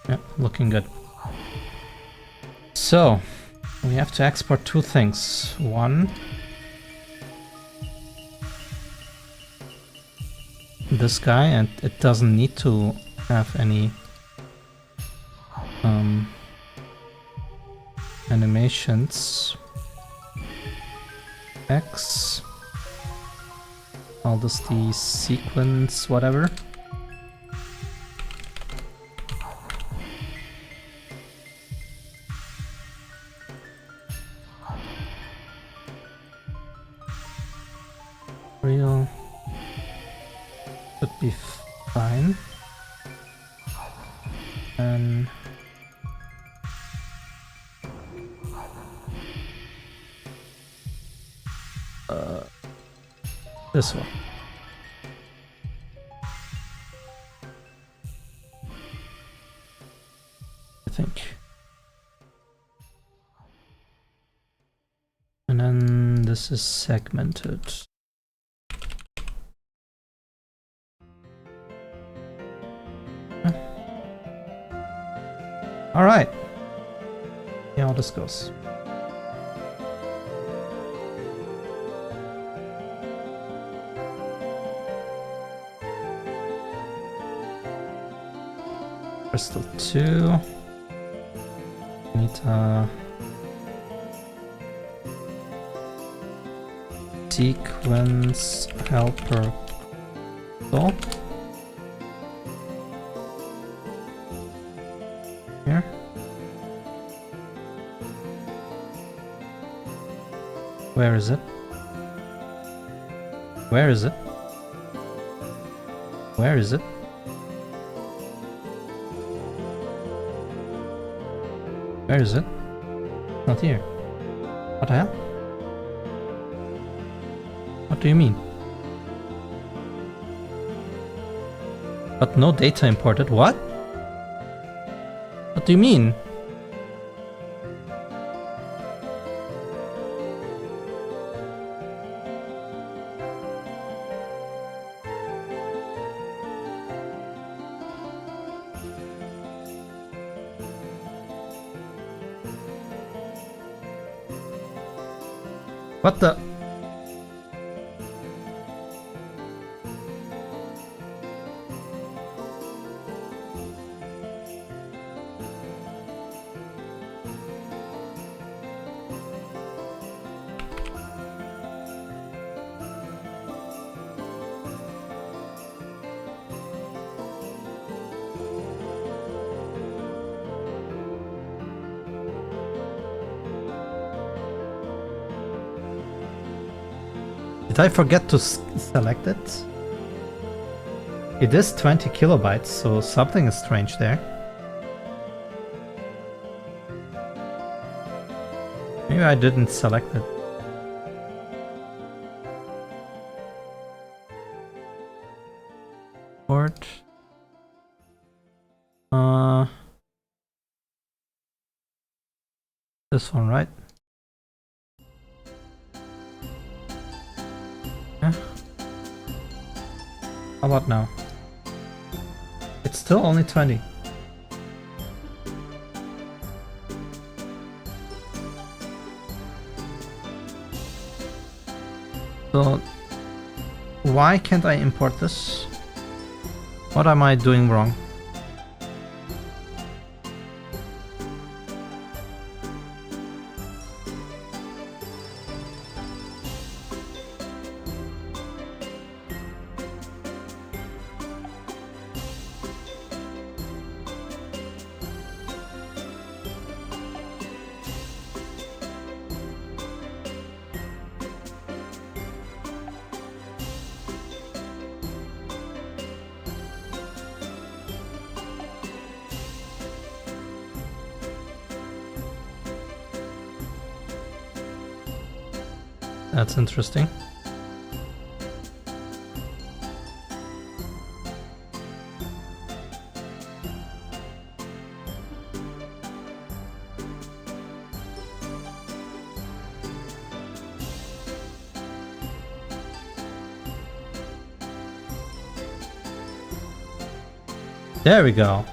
Yeah, looking good. So, we have to export two things. One, this guy, and it doesn't need to have any animations. X. All this the sequence, whatever. Should be fine. And this one. I think. And then this is segmented. All right. See how this goes. Crystal 2. Need sequence helper crystal. Here. Where is it? Where is it? Where is it? Where is it? Not here. What the hell? What do you mean? But no data imported. What? What do you mean? What the? Did I forget to select it? It is 20 kilobytes, so something is strange there. Maybe I didn't select it. Port. This one, right? Yeah. How about now? It's still only 20. So why can't I import this? What am I doing wrong? That's interesting. There we go.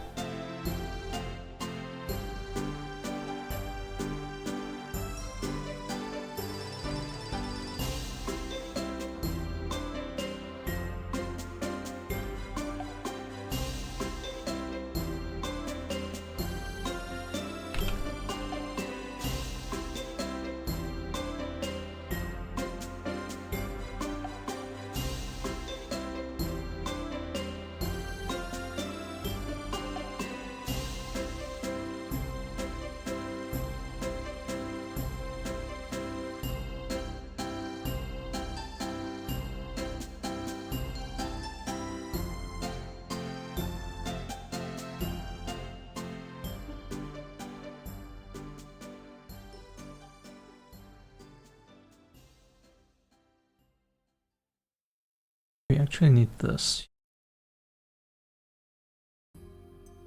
actually need this.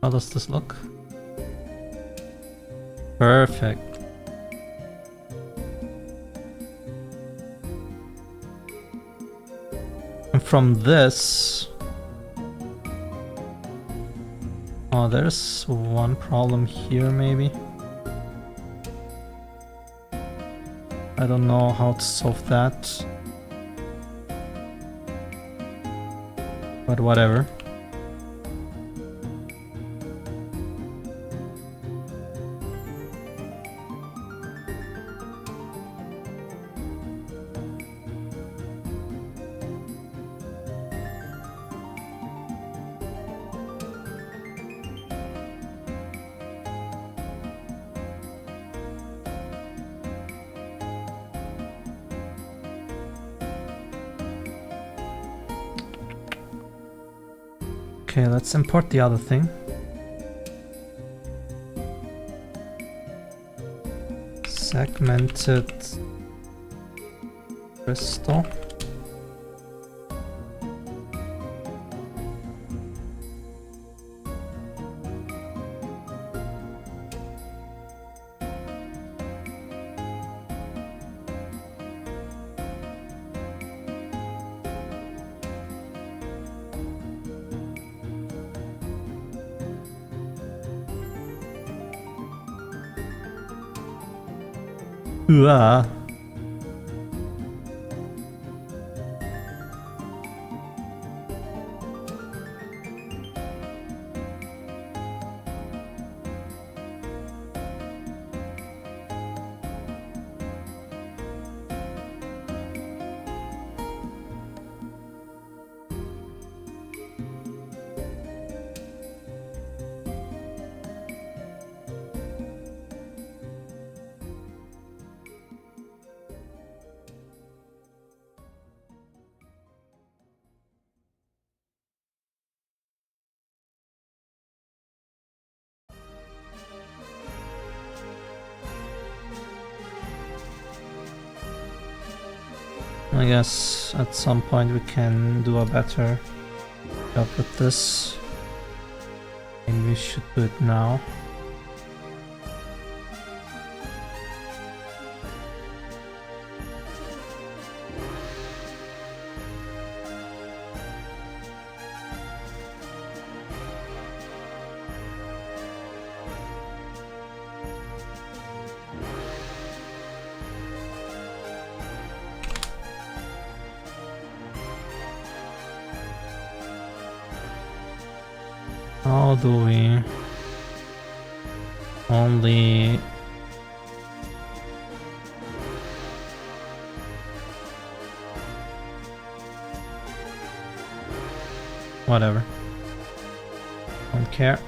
How does this look? Perfect. And from this... Oh, there's one problem here, maybe. I don't know how to solve that. But whatever. Okay, let's import the other thing. Segmented crystal. Ooh-ah. I guess at some point we can do a better job with this. Maybe we should do it now. How do we only whatever, don't care.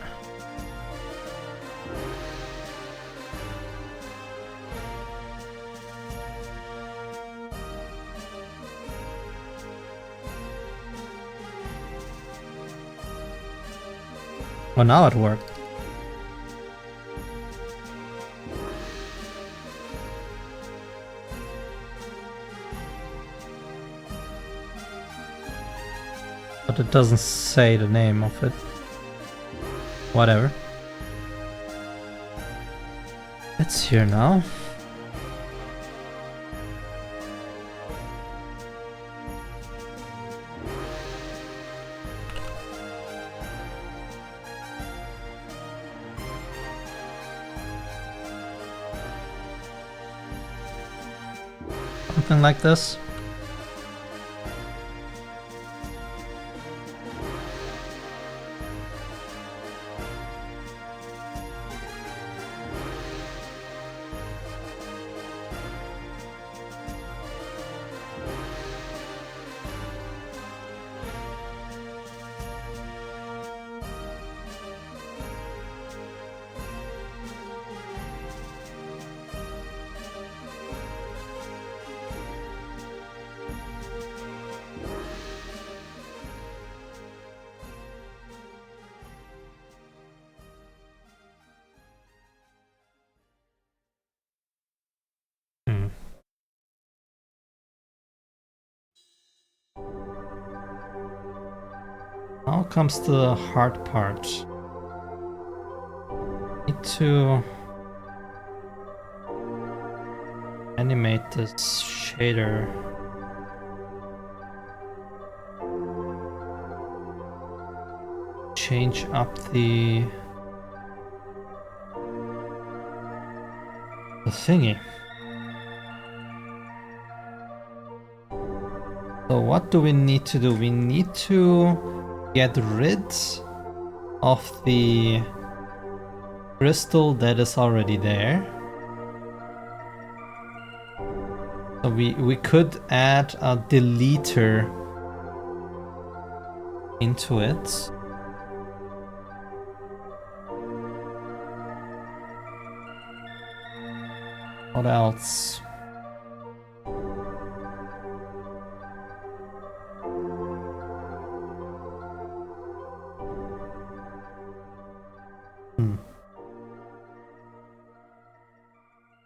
Well, now it worked. But it doesn't say the name of it. Whatever. It's here now. Something like this. Now comes the hard part. Need to animate this shader. Change up the thingy. So what do we need to do? We need to get rid of the crystal that is already there. So we could add a deleter into it. What else?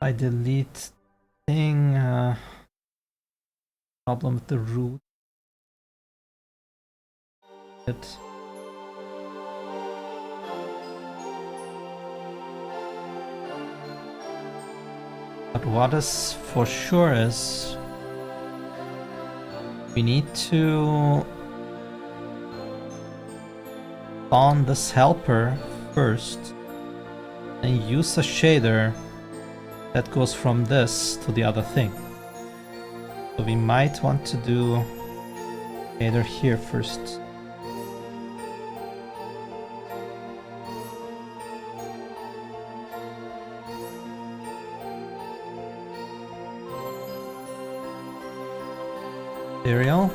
I delete thing. Problem with the root. It. But what is for sure is we need to spawn this helper first and use a shader that goes from this to the other thing. So we might want to do shader here first. Material.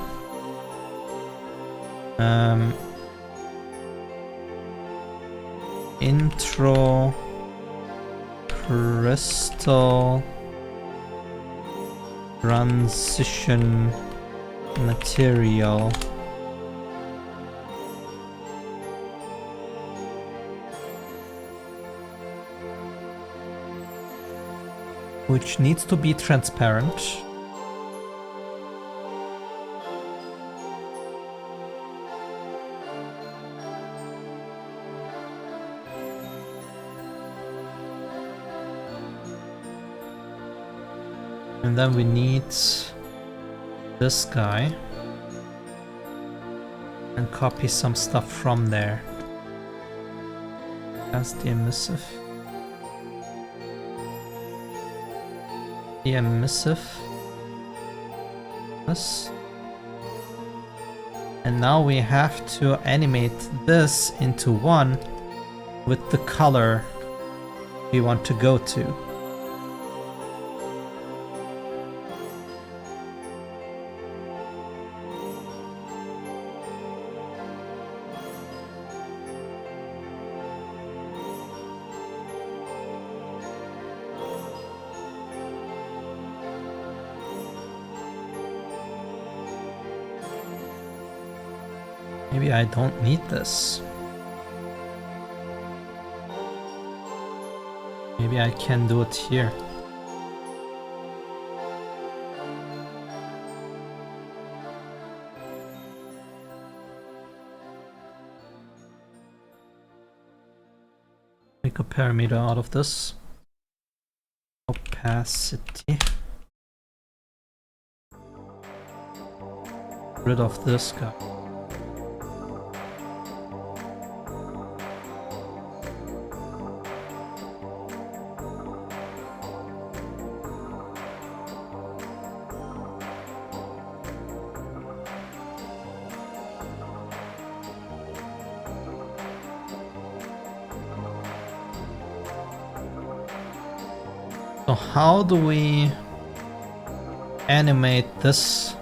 Intro crystal transition material. Which needs to be transparent. And then we need this guy and copy some stuff from there. That's the emissive. The emissive. This. And now we have to animate this into one with the color we want to go to. Maybe I don't need this. Maybe I can do it here. Make a parameter out of this. Opacity. Rid of this guy. So how do we animate this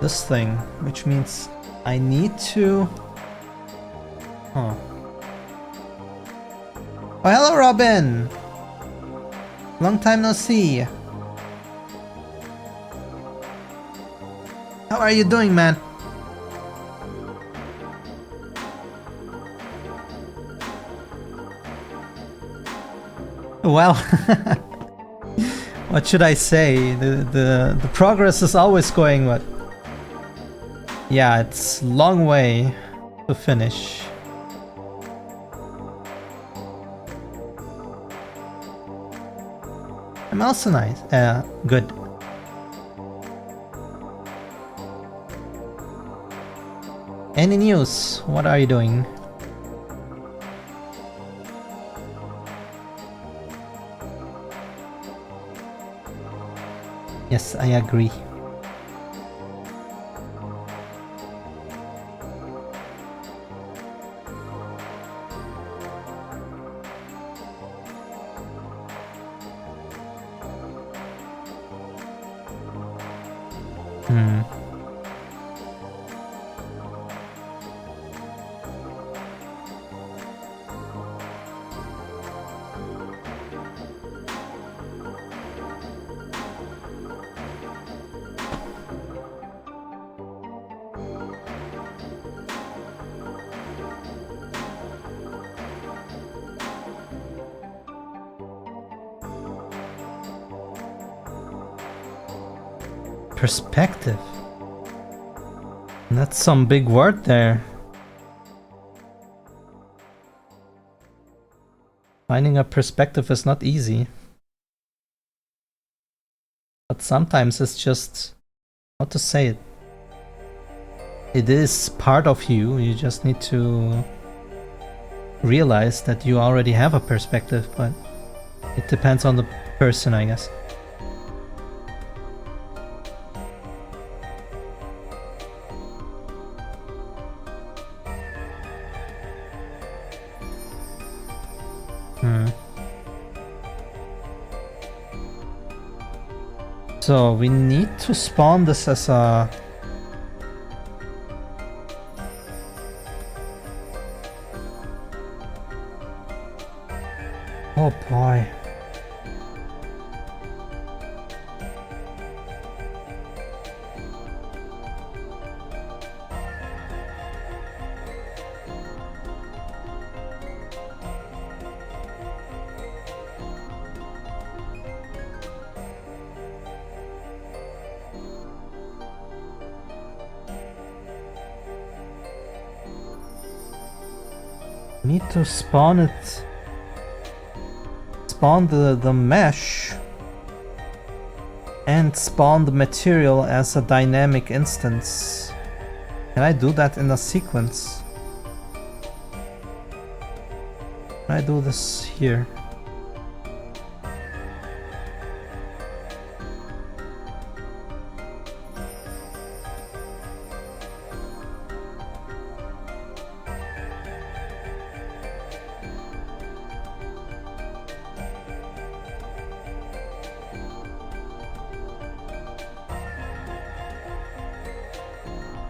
thing? Which means I need to... Oh, hello Robin! Long time no see. How are you doing, man? Well, what should I say? The progress is always going what? Yeah, it's a long way to finish. I'm also nice. Good. Any news? What are you doing? Yes, I agree. Perspective. That's some big word there. Finding a perspective is not easy. But sometimes it's just how to say it. It is part of you. You just need to realize that you already have a perspective, but it depends on the person, I guess. So we need to spawn this as a... Oh boy. Need to spawn it. Spawn the mesh and spawn the material as a dynamic instance. Can I do that in a sequence? Can I do this here?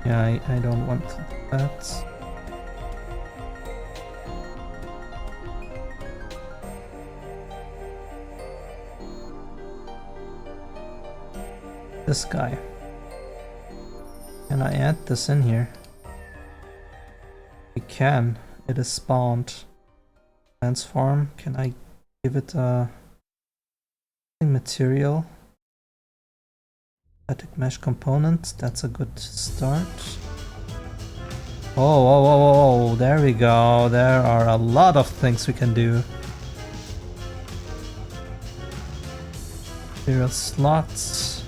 Yeah, I don't want that. This guy. Can I add this in here? We can. It is spawned. Transform. Can I give it a material? Static mesh component. That's a good start. Oh, there we go. There are a lot of things we can do. Material slots.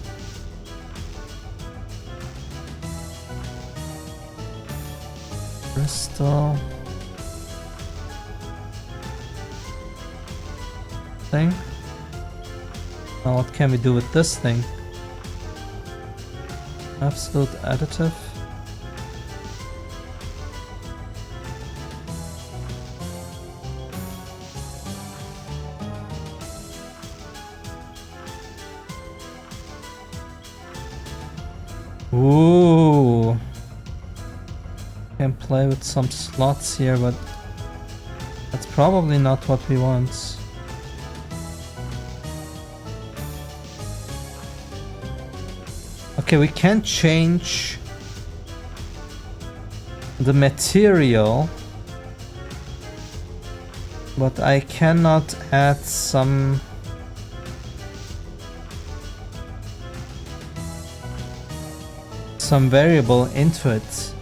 Crystal. Thing. Now what can we do with this thing? Absolute additive. Ooh. Can play with some slots here, but that's probably not what we want. Okay, we can change the material, but I cannot add some some variable into it,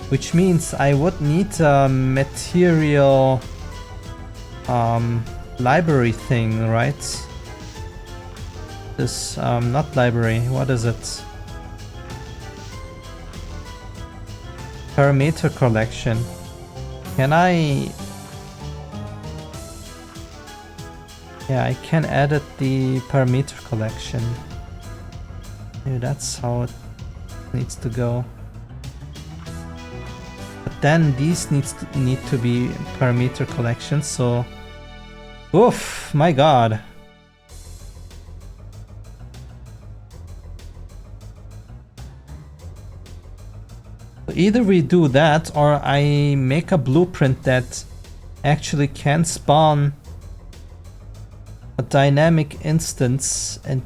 which means I would need a material library thing, right? This, not library, what is it? Parameter collection. Can I... Yeah, I can edit the parameter collection. Maybe that's how it needs to go. But then these need to be parameter collections, so... Oof, my god. Either we do that, or I make a blueprint that actually can spawn a dynamic instance and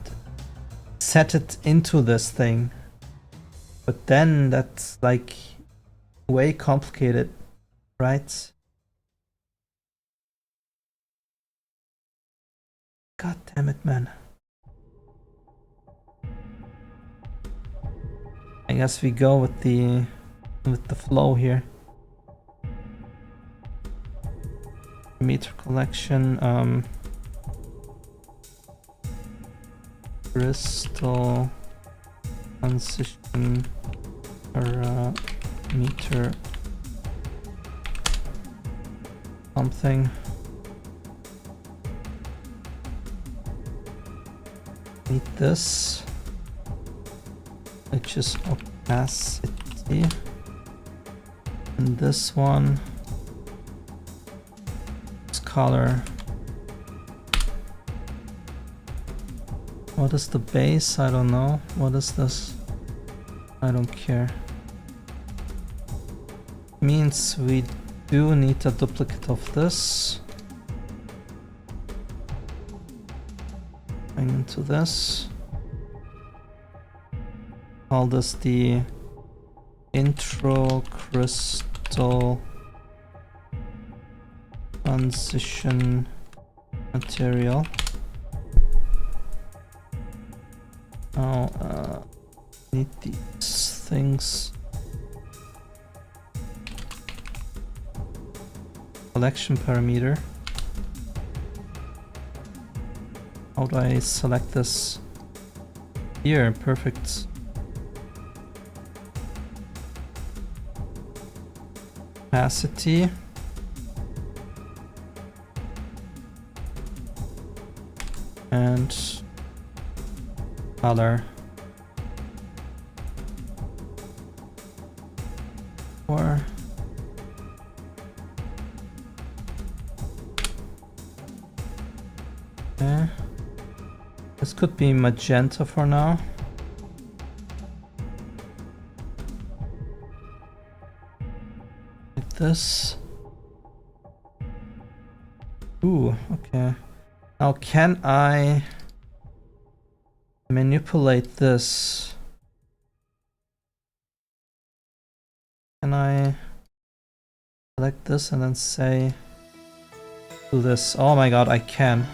set it into this thing. But then that's like way complicated, right? God damn it, man. I guess we go with the flow here. Meter collection, crystal transition parameter something. Need this, which is opacity, and this one is color. What is the base? I don't know. What is this? I don't care. Means we do need a duplicate of this. Going into this. Call this the intro crystal transition material. Now, need these things. Collection parameter. How do I select this? Here, perfect. Opacity. And color. Or okay. This could be magenta for now. Like this. Ooh, okay. Now can I manipulate this? Can I select this and then say do this? Oh my god, I can.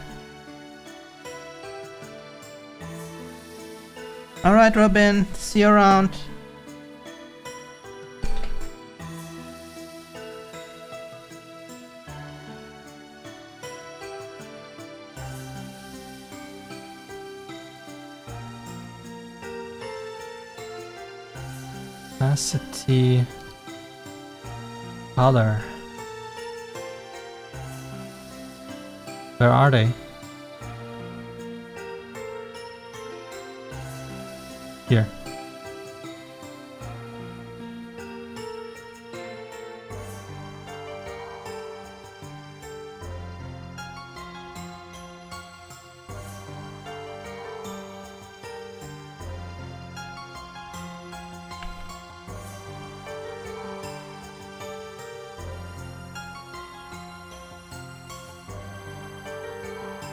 Alright, Robin, see you around. Opacity, color. Where are they? Here.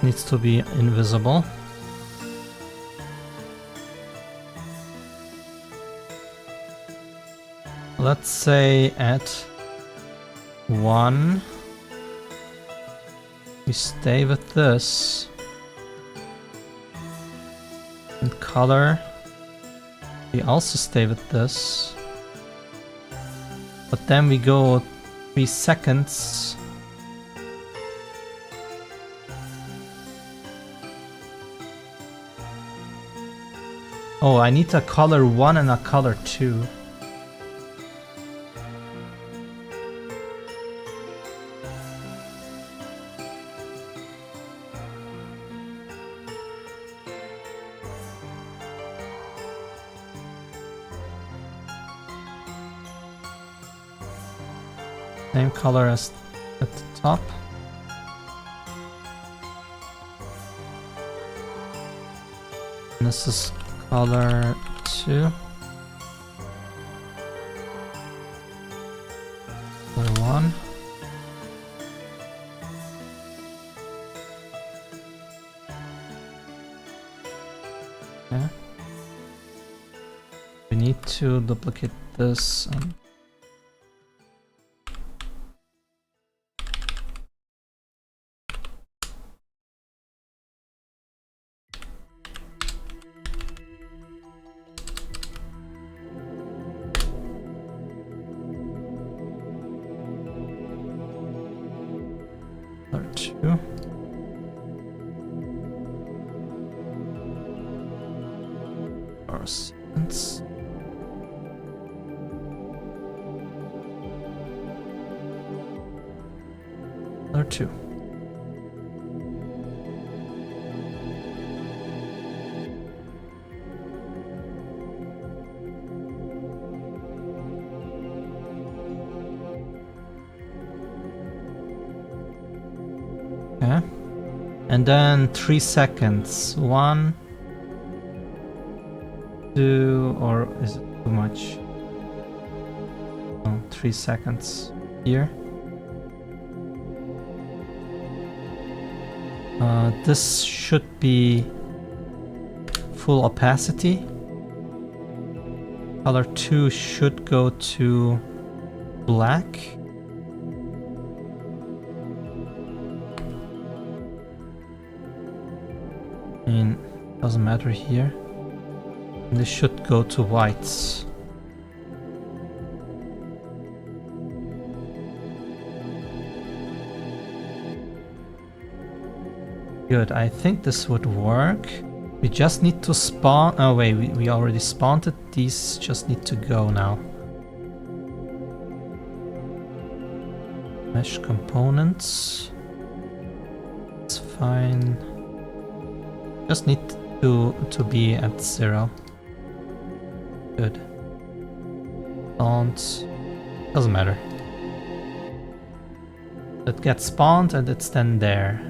Needs to be invisible. Let's say at 1 we stay with this, and color We also stay with this. But then we go 3 seconds. Oh, I need a color 1 and a color 2. Same color as at the top. And this is color 2. Color 1. Okay. We need to duplicate this and color 2. Or sequence. Color 2. Okay. And then 3 seconds. 1, 2, or is it too much? Oh, 3 seconds here. This should be full opacity. Color 2 should go to black. I mean, doesn't matter here. And this should go to whites. Good, I think this would work. We just need to spawn. Oh wait, we already spawned it. These just need to go now. Mesh components. It's fine. Just need to be at 0. Good. Don't. Doesn't matter. It gets spawned and it's then there.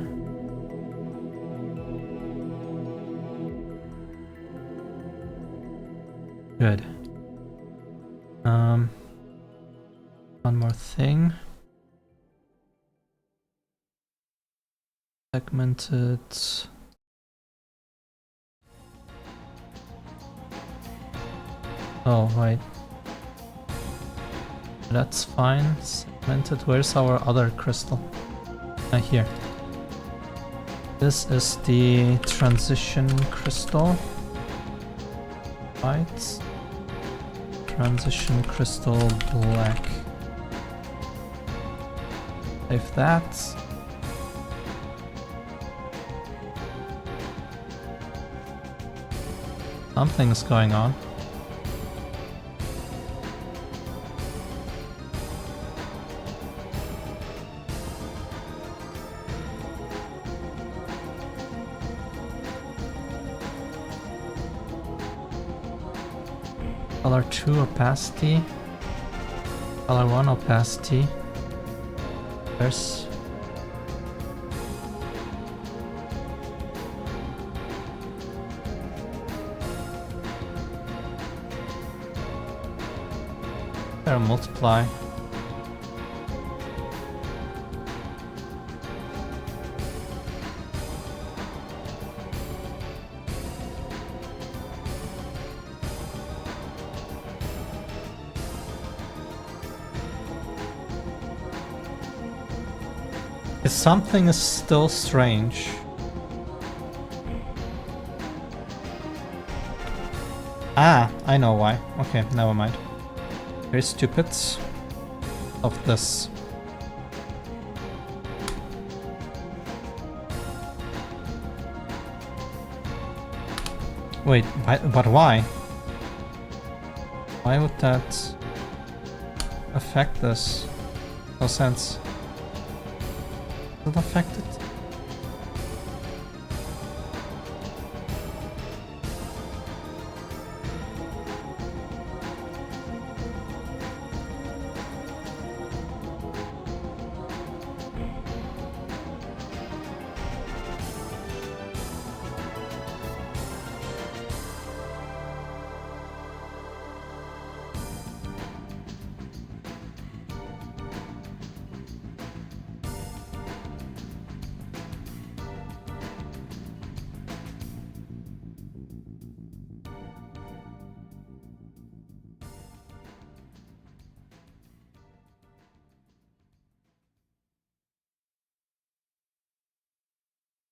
Good. One more thing. Segmented. Oh, right. That's fine. Segmented. Where's our other crystal? Here. This is the transition crystal. Right. Transition crystal black. Save that. Something is going on. Color 2 opacity. Color 1 opacity. There's there multiply. Something is still strange. Ah, I know why. Okay, never mind. Very stupid of this. Wait, but why? Why would that affect this? No sense. Does it affect it?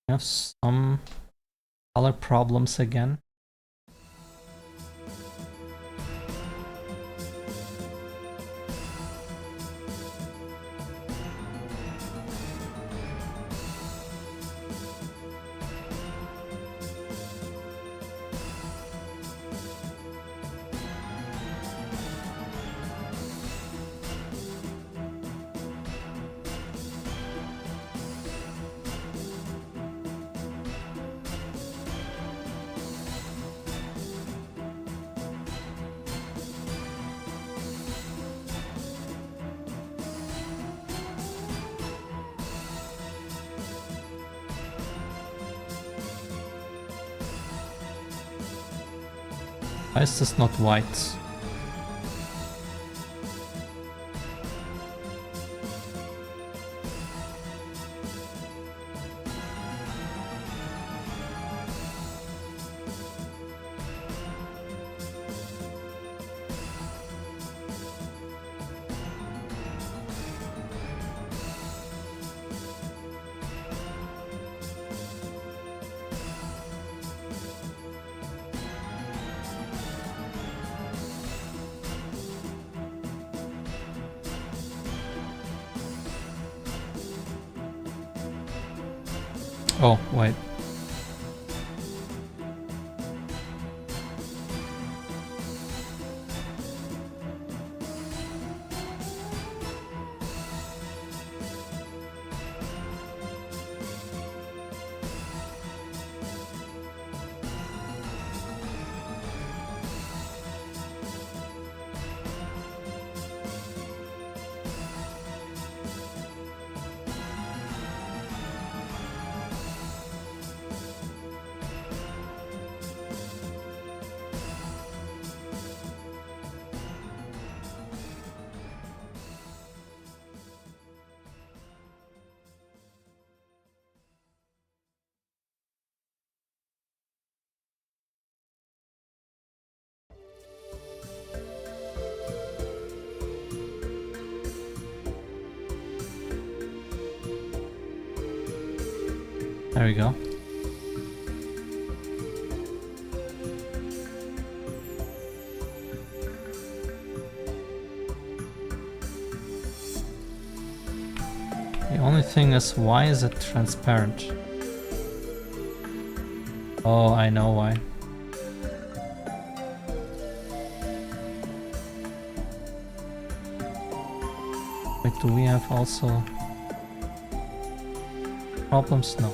We have some color problems again. Why is this not white? Oh, wait. There we go. The only thing is, why is it transparent? Oh, I know why. Wait, do we have also problems? No.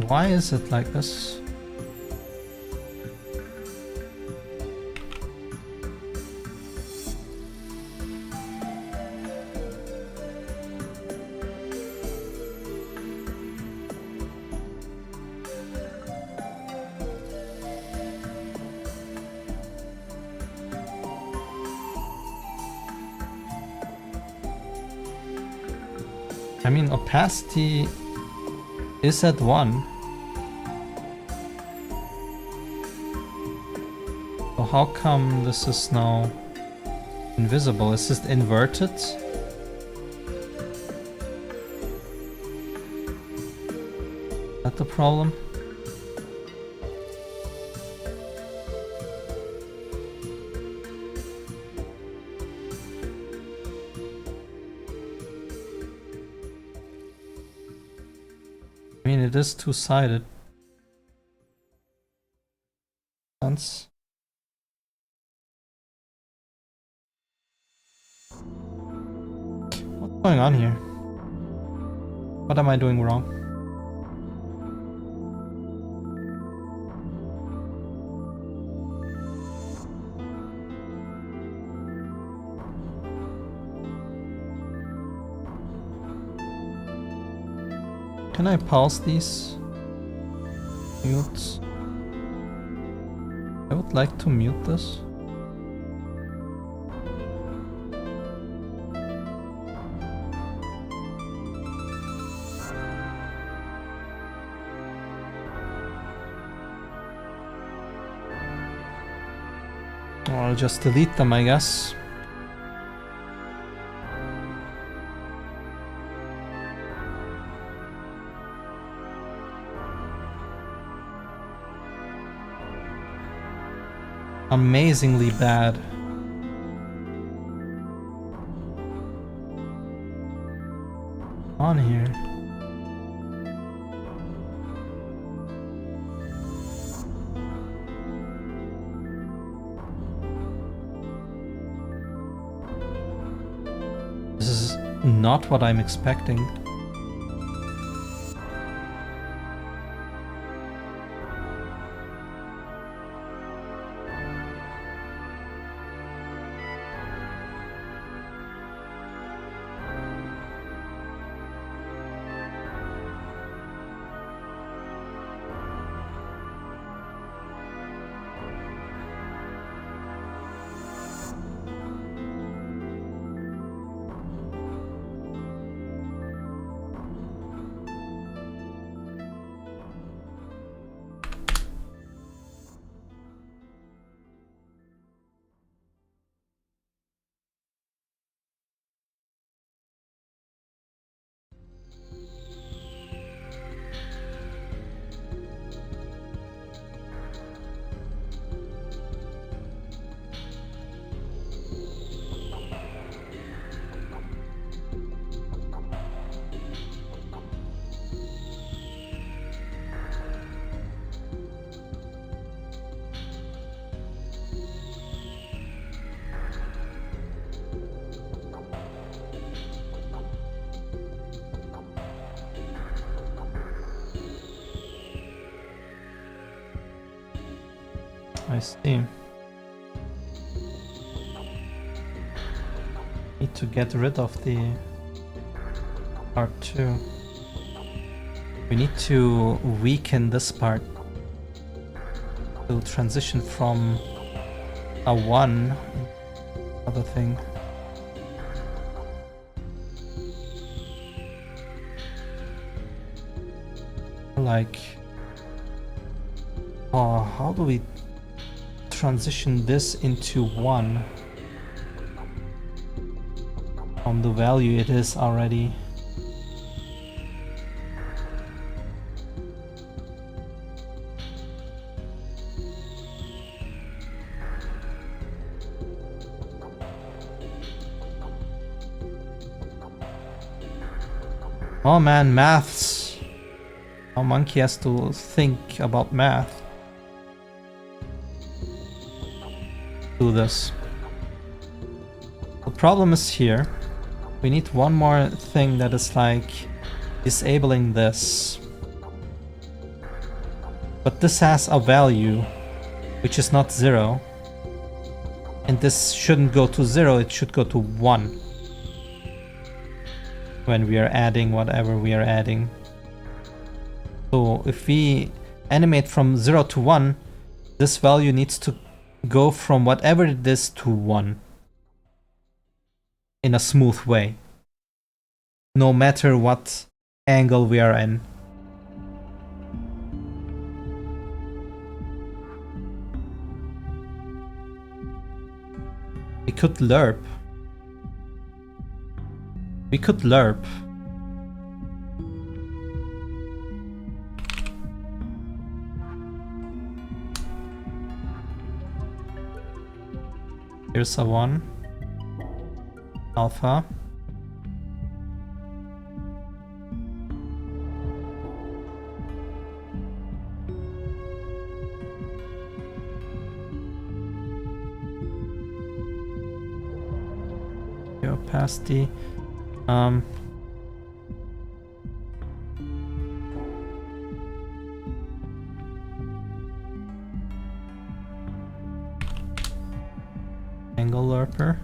Why is it like this? I mean, opacity is at 1. So how come this is now invisible? Is this inverted? Is that the problem? I mean, it is two-sided. Sense. What's going on here? What am I doing wrong? Can I pause these? Mute. I would like to mute this. Or I'll just delete them, I guess. Amazingly bad. On here. This is not what I'm expecting. I see. Need to get rid of the part 2. We need to weaken this part to transition from a 1 other thing. Like, oh, how do we transition this into 1 from the value it is already? Oh man, maths. Our monkey has to think about math. Do this. The problem is here. We need one more thing that is like disabling this. But this has a value which is not 0. And this shouldn't go to 0, it should go to 1. When we are adding whatever we are adding. So if we animate from 0 to 1, this value needs to go from whatever it is to 1 in a smooth way. no matter what angle we are in. We could lerp. We could lerp. Here's a 1. Alpha. Opacity. Angle lerper.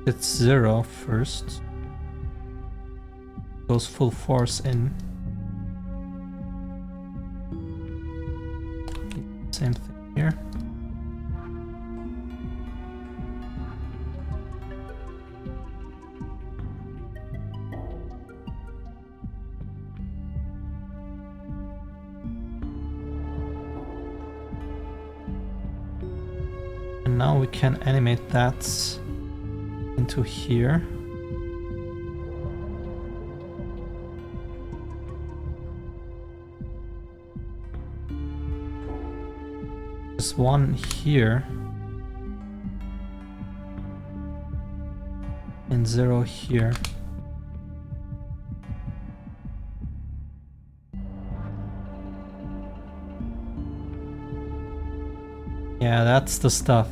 It's 0 first. Goes full force in. Same thing here. And now we can animate that into here. There's 1 here. And 0 here. Yeah, that's the stuff.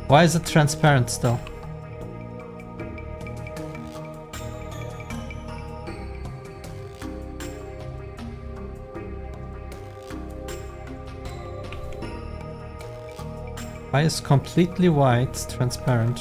Why is it transparent still? Why is completely white transparent?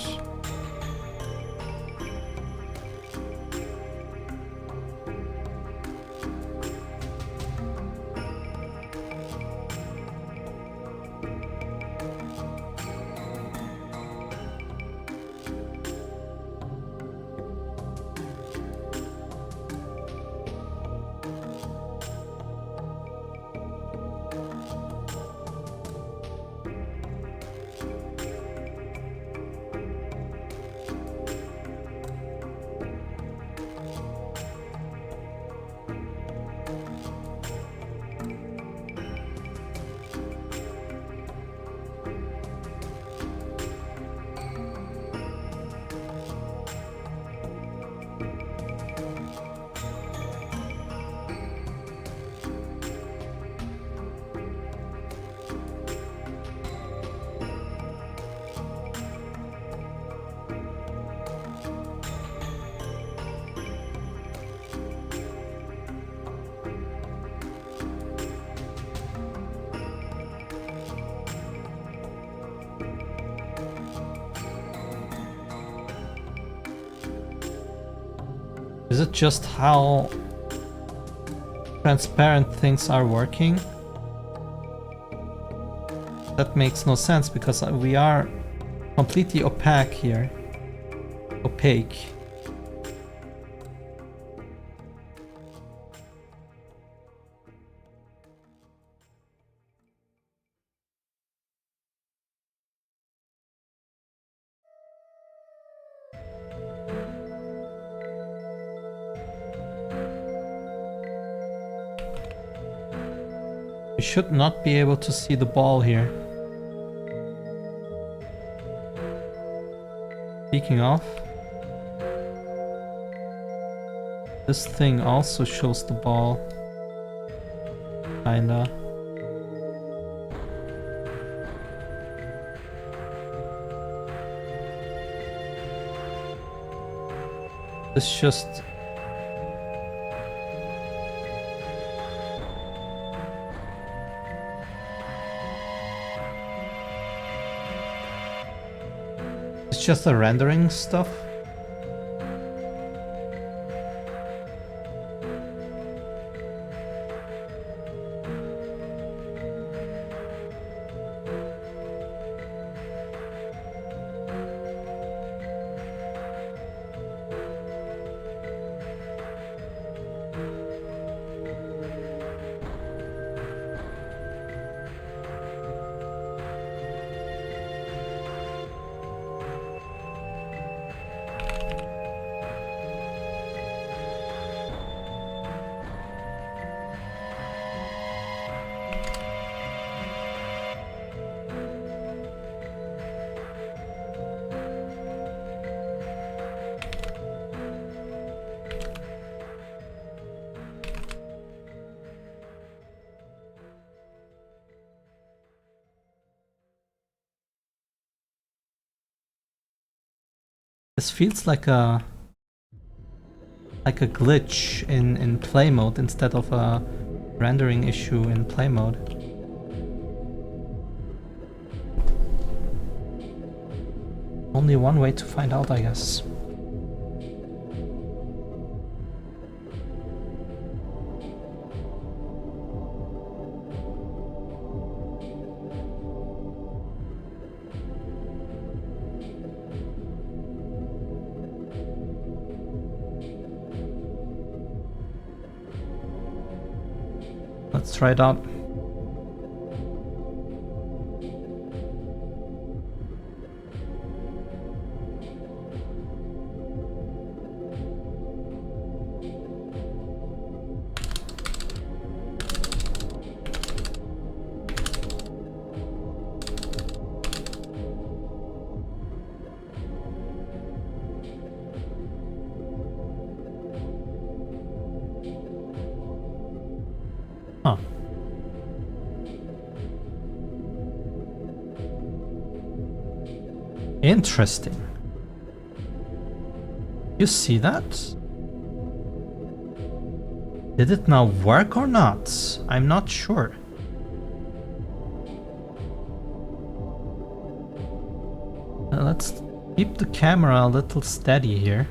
Is it just how transparent things are working? That makes no sense because we are completely opaque here. Opaque. We You should not be able to see the ball here. Speaking of, this thing also shows the ball. Kinda. It's just... It's just the rendering stuff. This feels like a glitch in play mode instead of a rendering issue in play mode. Only one way to find out, I guess. Let's try it out. Huh. Interesting. You see that? Did it now work or not? I'm not sure. Let's keep the camera a little steady here.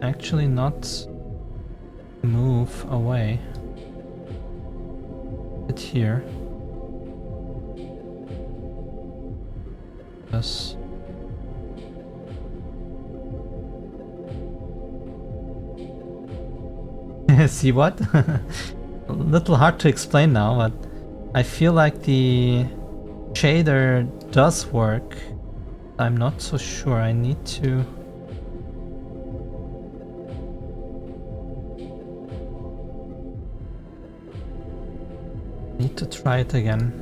Actually not move away. It here. Yes. See what? A little hard to explain now, but I feel like the shader does work. I'm not so sure. I need to... try it again.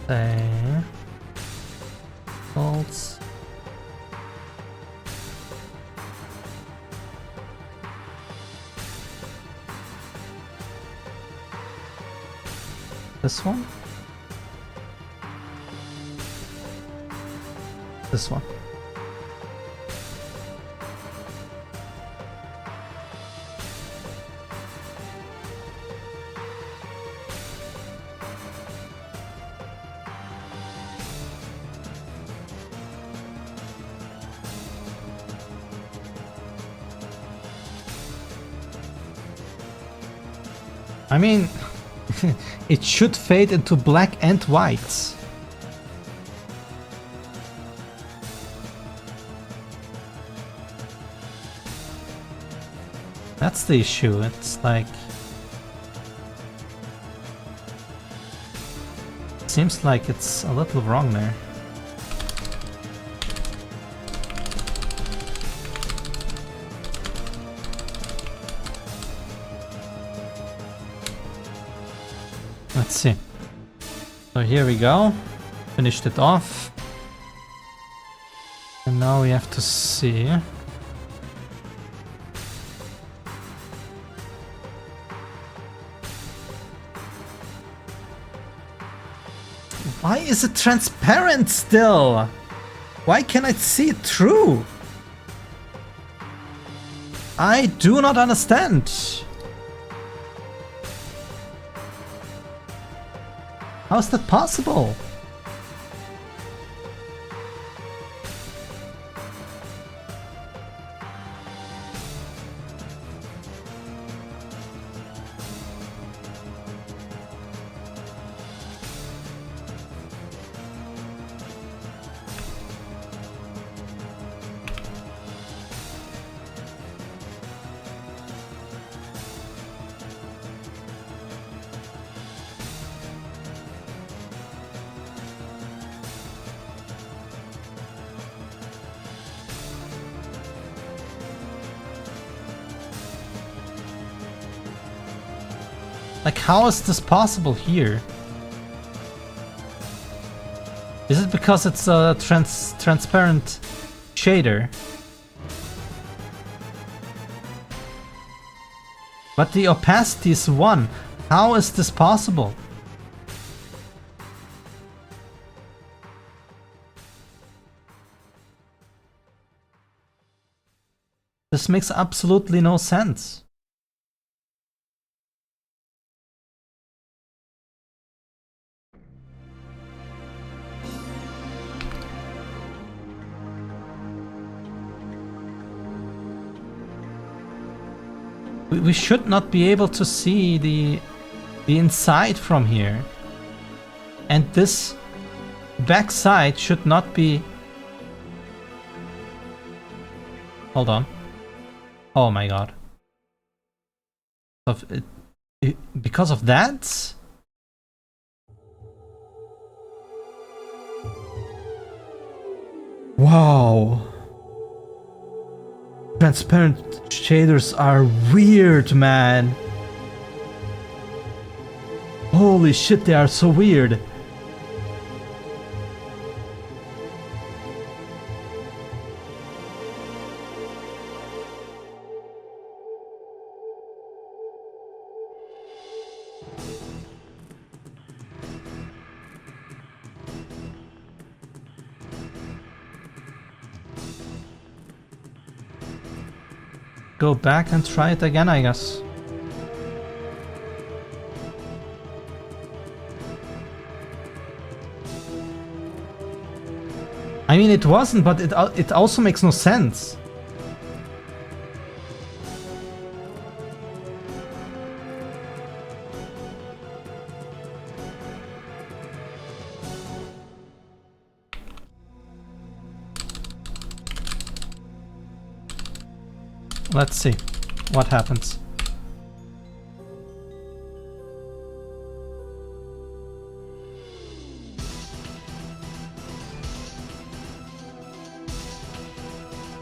There. Bolts. This one? This one. I mean, it should fade into black and white. That's the issue. It's like... seems like it's a little wrong there. Let's see. So here we go. Finished it off. And now we have to see. Why is it transparent still? Why can't I see it through? I do not understand. How is that possible? Like, how is this possible here? Is it because it's a transparent shader? But the opacity is 1. How is this possible? This makes absolutely no sense. We should not be able to see the inside from here. And this back side should not be... Hold on. Oh my god. Because of that? Wow. Transparent shaders are weird, man. Holy shit, they are so weird. Go back and try it again, I guess. I mean, it wasn't, but it also makes no sense. Let's see what happens.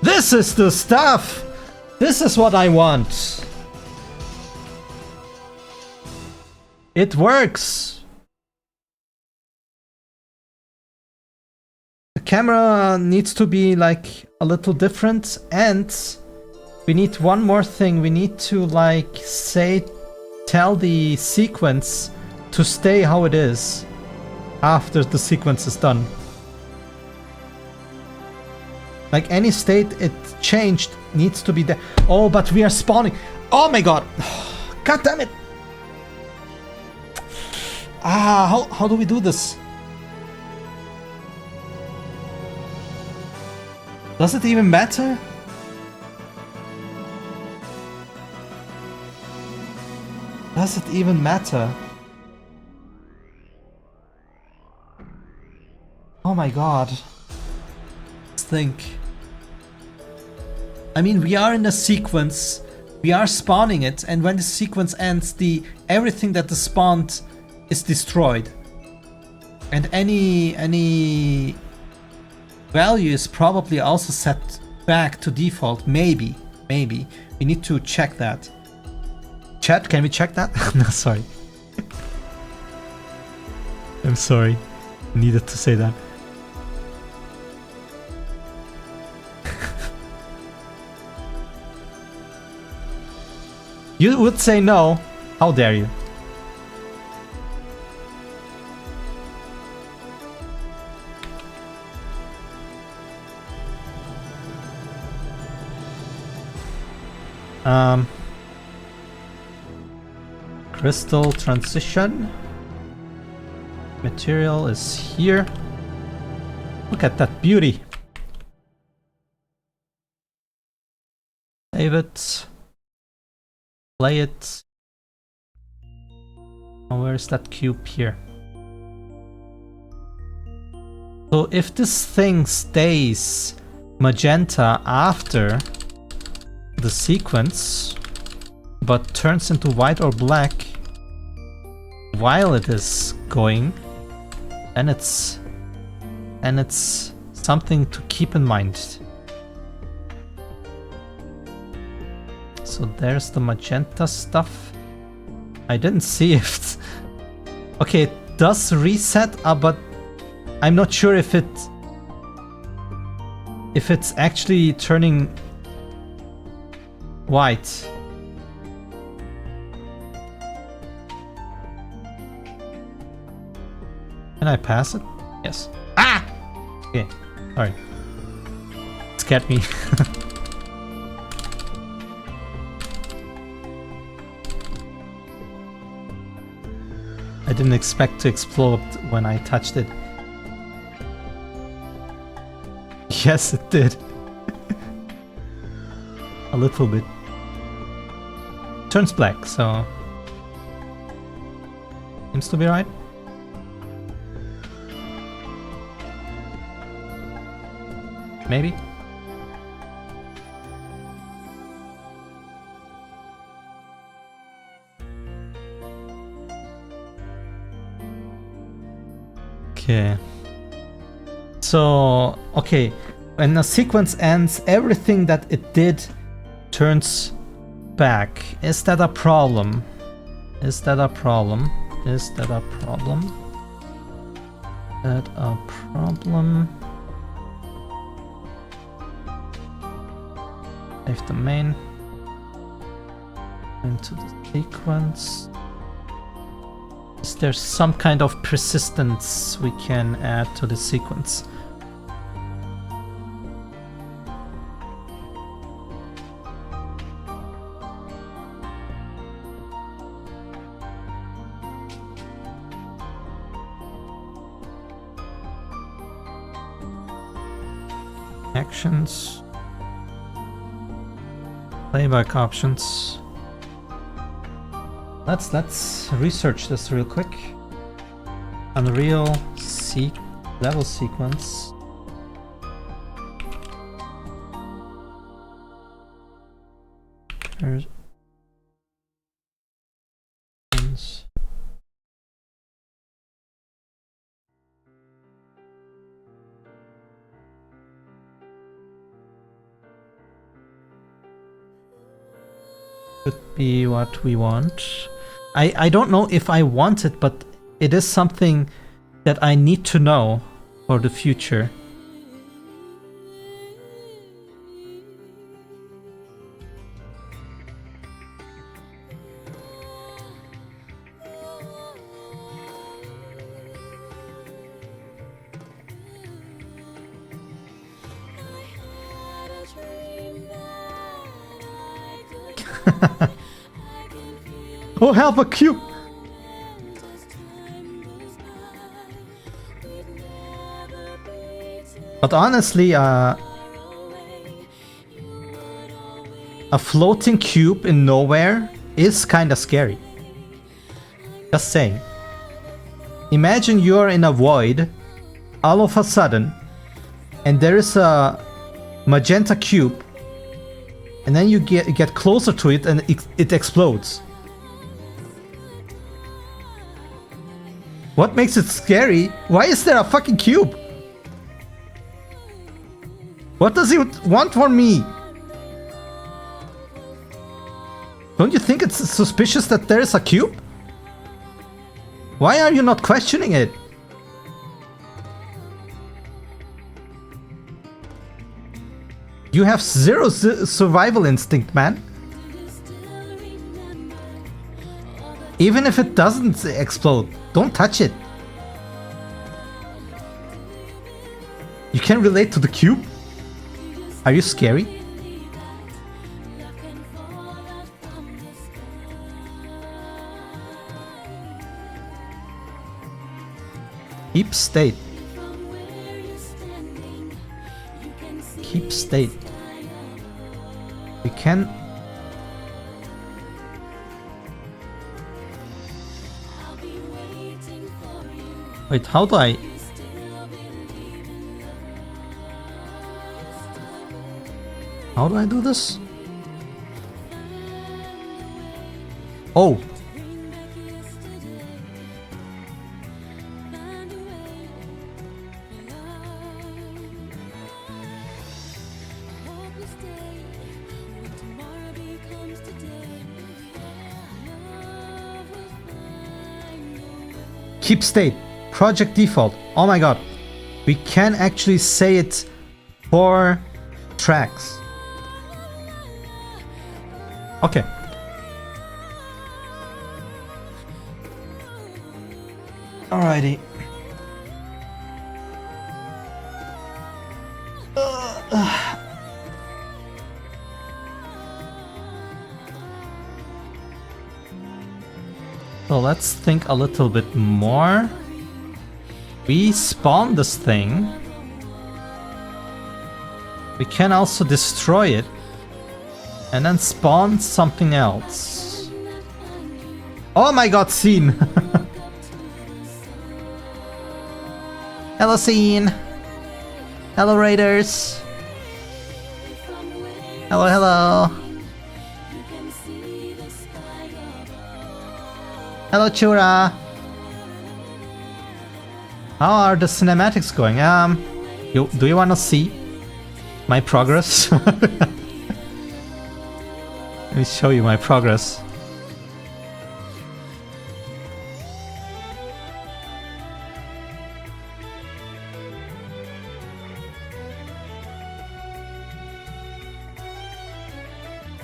This is the stuff! This is what I want! It works! The camera needs to be like a little different, and we need one more thing. We need to like tell the sequence to stay how it is after the sequence is done. Like any state it changed needs to be there. Oh, but we are spawning. Oh my god. God damn it. Ah, how do we do this? Does it even matter? Does it even matter? Oh my god. Let's think. I mean, we are in a sequence. We are spawning it, and when the sequence ends, everything that is spawned is destroyed. And any value is probably also set back to default. Maybe. We need to check that. Chat, can we check that? No, sorry. I'm sorry. Needed to say that. You would say no. How dare you? Crystal transition. Material is here. Look at that beauty. Save it. Play it. Oh, where's that cube here? So if this thing stays magenta after the sequence, but turns into white or black while it is going, then it's something to keep in mind. So there's the magenta stuff. I didn't see if okay, it does reset, but I'm not sure if it's actually turning white. Can I pass it? Yes. Ah! Okay, sorry. It scared me. I didn't expect to explode when I touched it. Yes, it did. A little bit. Turns black, so seems to be right. Maybe. Okay. So, okay. When a sequence ends, everything that it did turns back. Is that a problem? Is that a problem? Is that a problem? Is that a problem? Save the main into the sequence. Is there some kind of persistence we can add to the sequence? Actions. Playback options. Let's research this real quick. Unreal level sequence. There's could be what we want. I don't know if I want it, but it is something that I need to know for the future. Oh, help, a cube! But honestly, a floating cube in nowhere is kinda scary. Just saying. Imagine you're in a void all of a sudden, and there is a magenta cube, and then you get closer to it and it explodes. What makes it scary? Why is there a fucking cube? What does he want from me? Don't you think it's suspicious that there is a cube? Why are you not questioning it? You have zero survival instinct, man. Even if it doesn't explode, don't touch it. You can relate to the cube? Are you scary? Keep state. Keep state. We can... Wait, how do I... How do I do this? Oh! Keep state. Project default. Oh my god. We can actually say it for tracks. Okay. Alrighty. So let's think a little bit more. We spawn this thing. We can also destroy it and then spawn something else. Oh my god, scene! Hello, scene! Hello, raiders! Hello, hello! Hello, Chura! How are the cinematics going? Do you wanna see my progress? Let me show you my progress.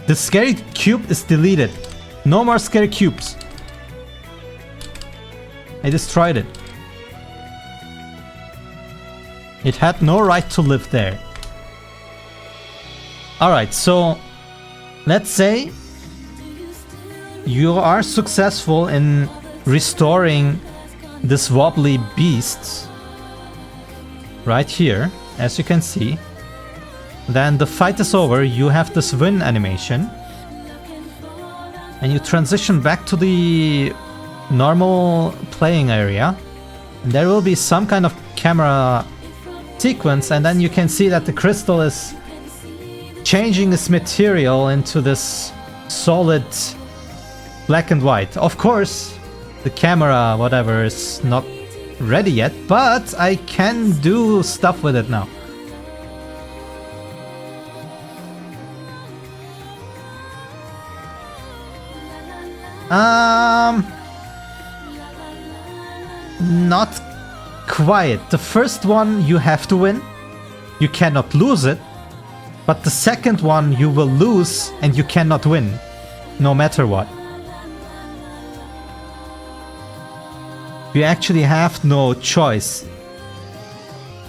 The scary cube is deleted. No more scary cubes. I destroyed it. It had no right to live there. Alright, so let's say you are successful in restoring this wobbly beast right here, as you can see. Then the fight is over, you have this win animation, and you transition back to the normal playing area, and there will be some kind of camera sequence, and then you can see that the crystal is changing its material into this solid black and white. Of course, the camera, whatever, is not ready yet, but I can do stuff with it now. Not quite. The first one you have to win. You cannot lose it. But the second one you will lose and you cannot win. No matter what. You actually have no choice.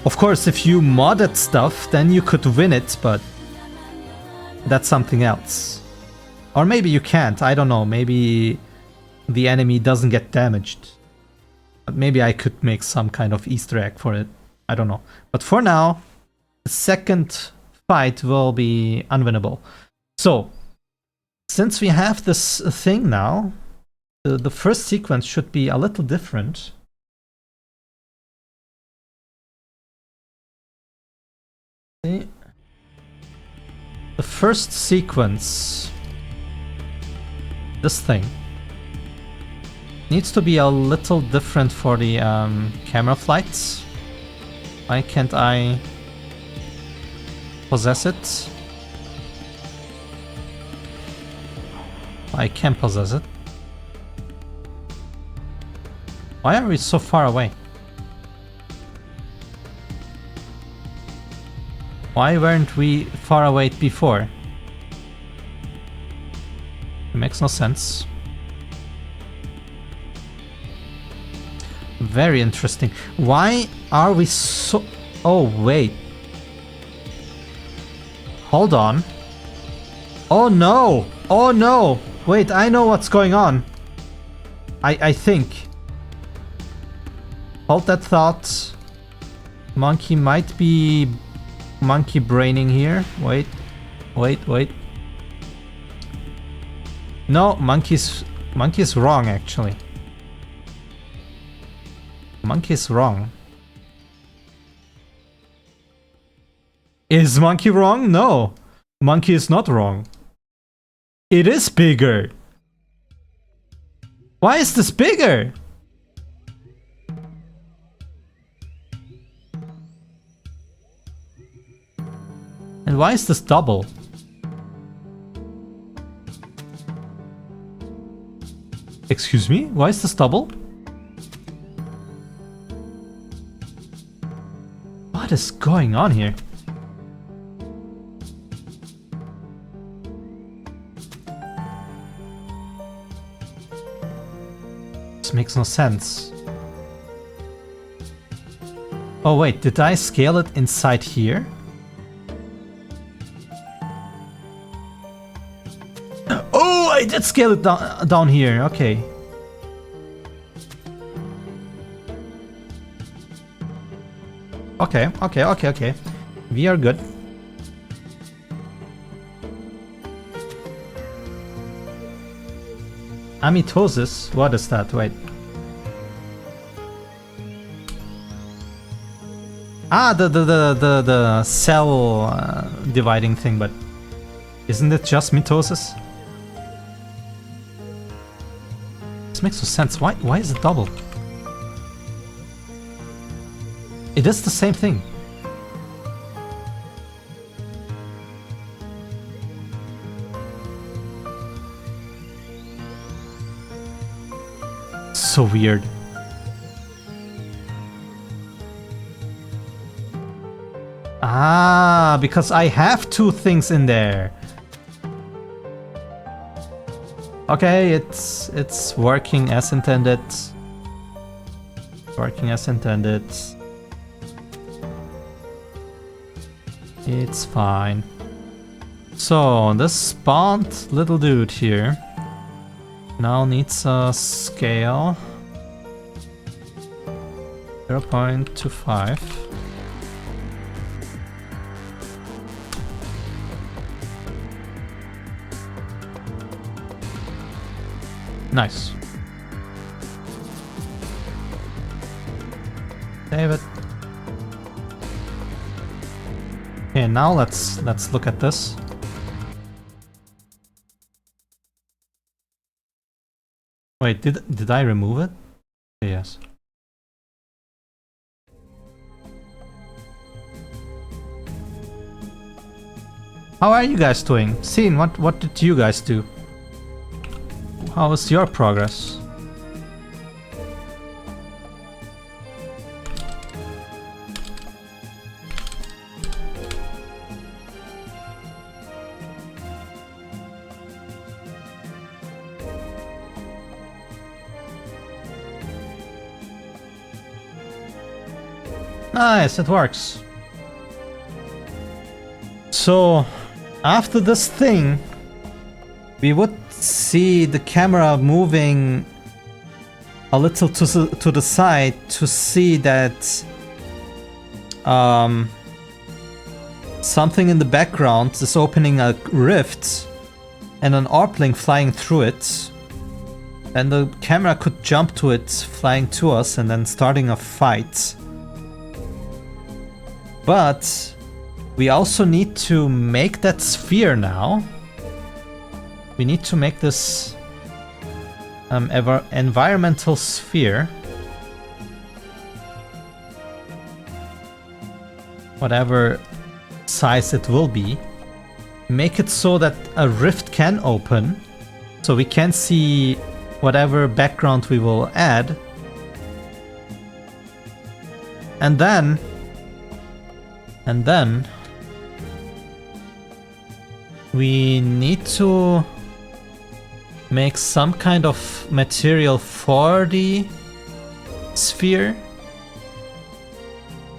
Of course, if you modded stuff, then you could win it, but that's something else. Or maybe you can't, I don't know, maybe the enemy doesn't get damaged. But maybe I could make some kind of Easter egg for it, I don't know. But for now, the second fight will be unwinnable. So, since we have this thing now, The first sequence should be a little different. Okay. The first sequence, this thing, needs to be a little different for the camera flights. Why can't I possess it? I can possess it. Why are we so far away? Why weren't we far away before? It makes no sense. Very interesting. Why are we so... Oh, wait. Hold on. Oh, no. Oh, no. Wait, I know what's going on. I think. Hold that thought. Monkey might be monkey braining here. Wait. No, monkey's wrong actually. Monkey's wrong. Is monkey wrong? No. Monkey is not wrong. It is bigger. Why is this bigger? And why is this double? Excuse me? Why is this double? What is going on here? This makes no sense. Oh wait, did I scale it inside here? Oh, I did scale it down here. Okay. Okay. We are good. Amitosis? What is that? Wait. Ah, the cell dividing thing, but isn't it just mitosis? This makes no sense. Why is it double? It is the same thing. So weird. Ah, because I have two things in there. Okay, it's working as intended. Working as intended. It's fine. So, this spawned little dude here now needs a scale 0.25. Nice. Save it. Okay, now let's look at this. Wait, did I remove it? Yes. How are you guys doing? Scene, what did you guys do? How was your progress? Nice, it works. So, after this thing, we would see the camera moving a little to the side to see that something in the background is opening a rift and an orpling flying through it. then the camera could jump to it flying to us and then starting a fight. But we also need to make that sphere now. We need to make this environmental sphere. Whatever size it will be. Make it so that a rift can open. So we can see whatever background we will add. And then we need to make some kind of material for the sphere.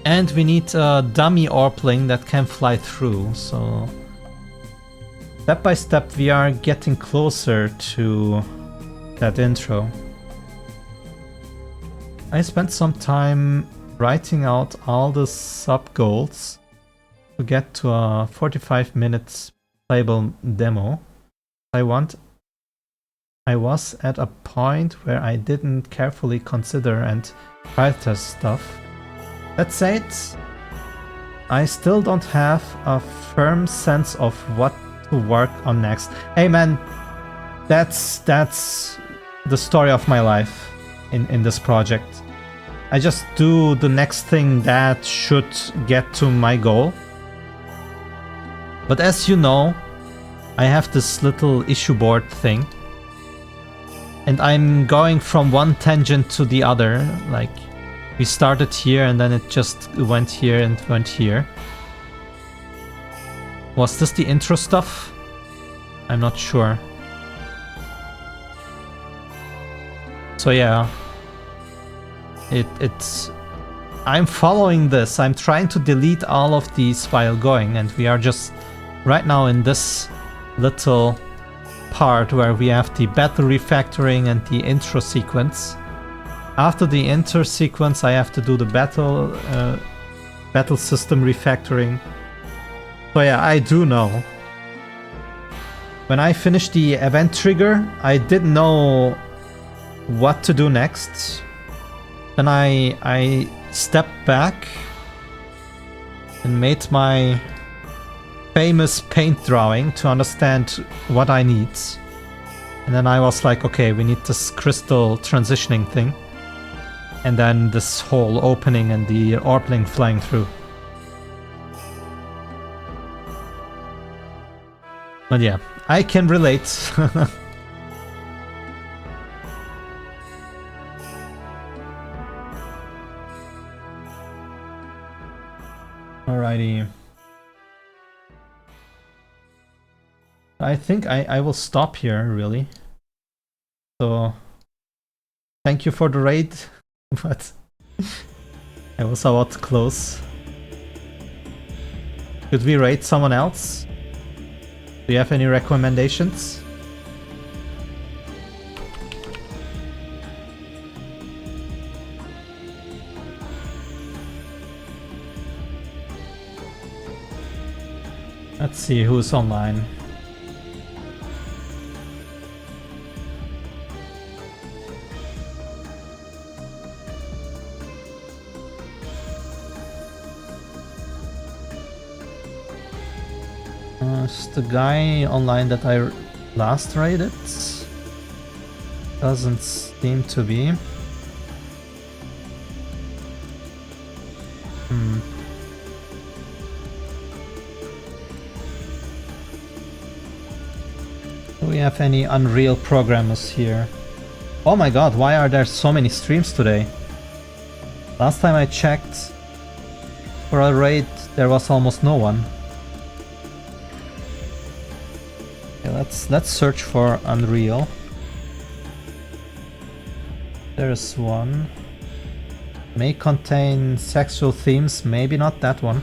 And we need a dummy Orpling that can fly through, so step by step we are getting closer to that intro. I spent some time writing out all the sub-goals to get to a 45 minutes playable demo. I was at a point where I didn't carefully consider and prioritize stuff. That said, I still don't have a firm sense of what to work on next. Hey man, that's the story of my life in this project. I just do the next thing that should get to my goal. But as you know, I have this little issue board thing. And I'm going from one tangent to the other. Like, we started here and then it just went here and went here. Was this the intro stuff? I'm not sure. So yeah. It's... I'm following this. I'm trying to delete all of these while going, and we are just right now in this little part where we have the battle refactoring and the intro sequence. After the intro sequence I have to do the battle system refactoring. So yeah, I do know. When I finished the event trigger, I didn't know what to do next. Then I stepped back and made my famous paint drawing to understand what I need. And then I was like, okay, we need this crystal transitioning thing. And then this whole opening and the Orpling flying through. But yeah, I can relate. Alrighty. I think I will stop here, really. So, thank you for the raid, but I was about to close. Could we raid someone else? Do you have any recommendations? Let's see who's online. It's the guy online that I last raided. Doesn't seem to be. Do we have any Unreal programmers here? Oh my god, why are there so many streams today? Last time I checked for a raid, there was almost no one. Okay, let's search for Unreal. There's one. May contain sexual themes, maybe not that one.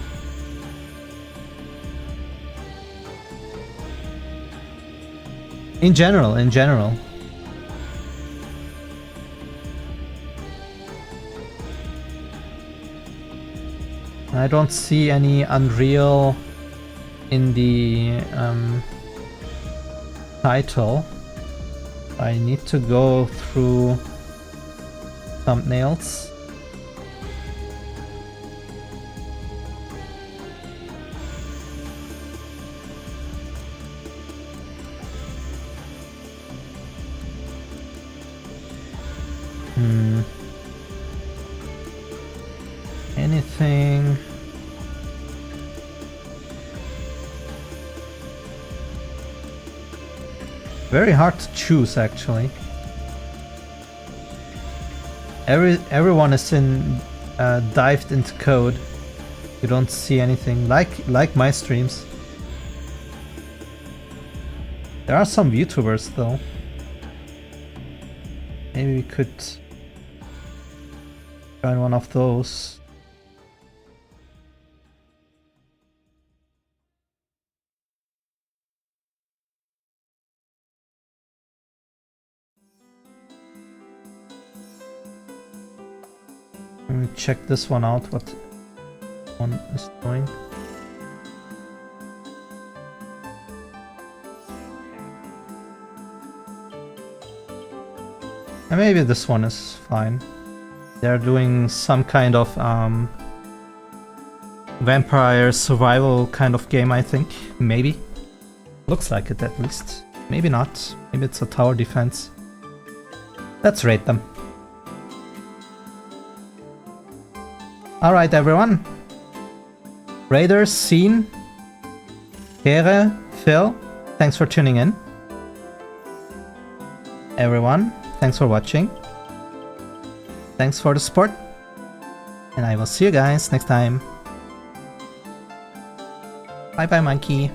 In general. I don't see any Unreal in the title. I need to go through thumbnails. Anything? Very hard to choose, actually. Everyone is dived into code. You don't see anything like my streams. There are some VTubers though. Maybe we could join one of those. Let me check this one out, what one is doing. And maybe this one is fine. They're doing some kind of vampire survival kind of game, I think. Maybe. Looks like it at least. Maybe not. Maybe it's a tower defense. Let's rate them. Alright everyone. Raiders, Scene, Kere, Phil, thanks for tuning in. Everyone, thanks for watching. Thanks for the support. And I will see you guys next time. Bye bye, monkey.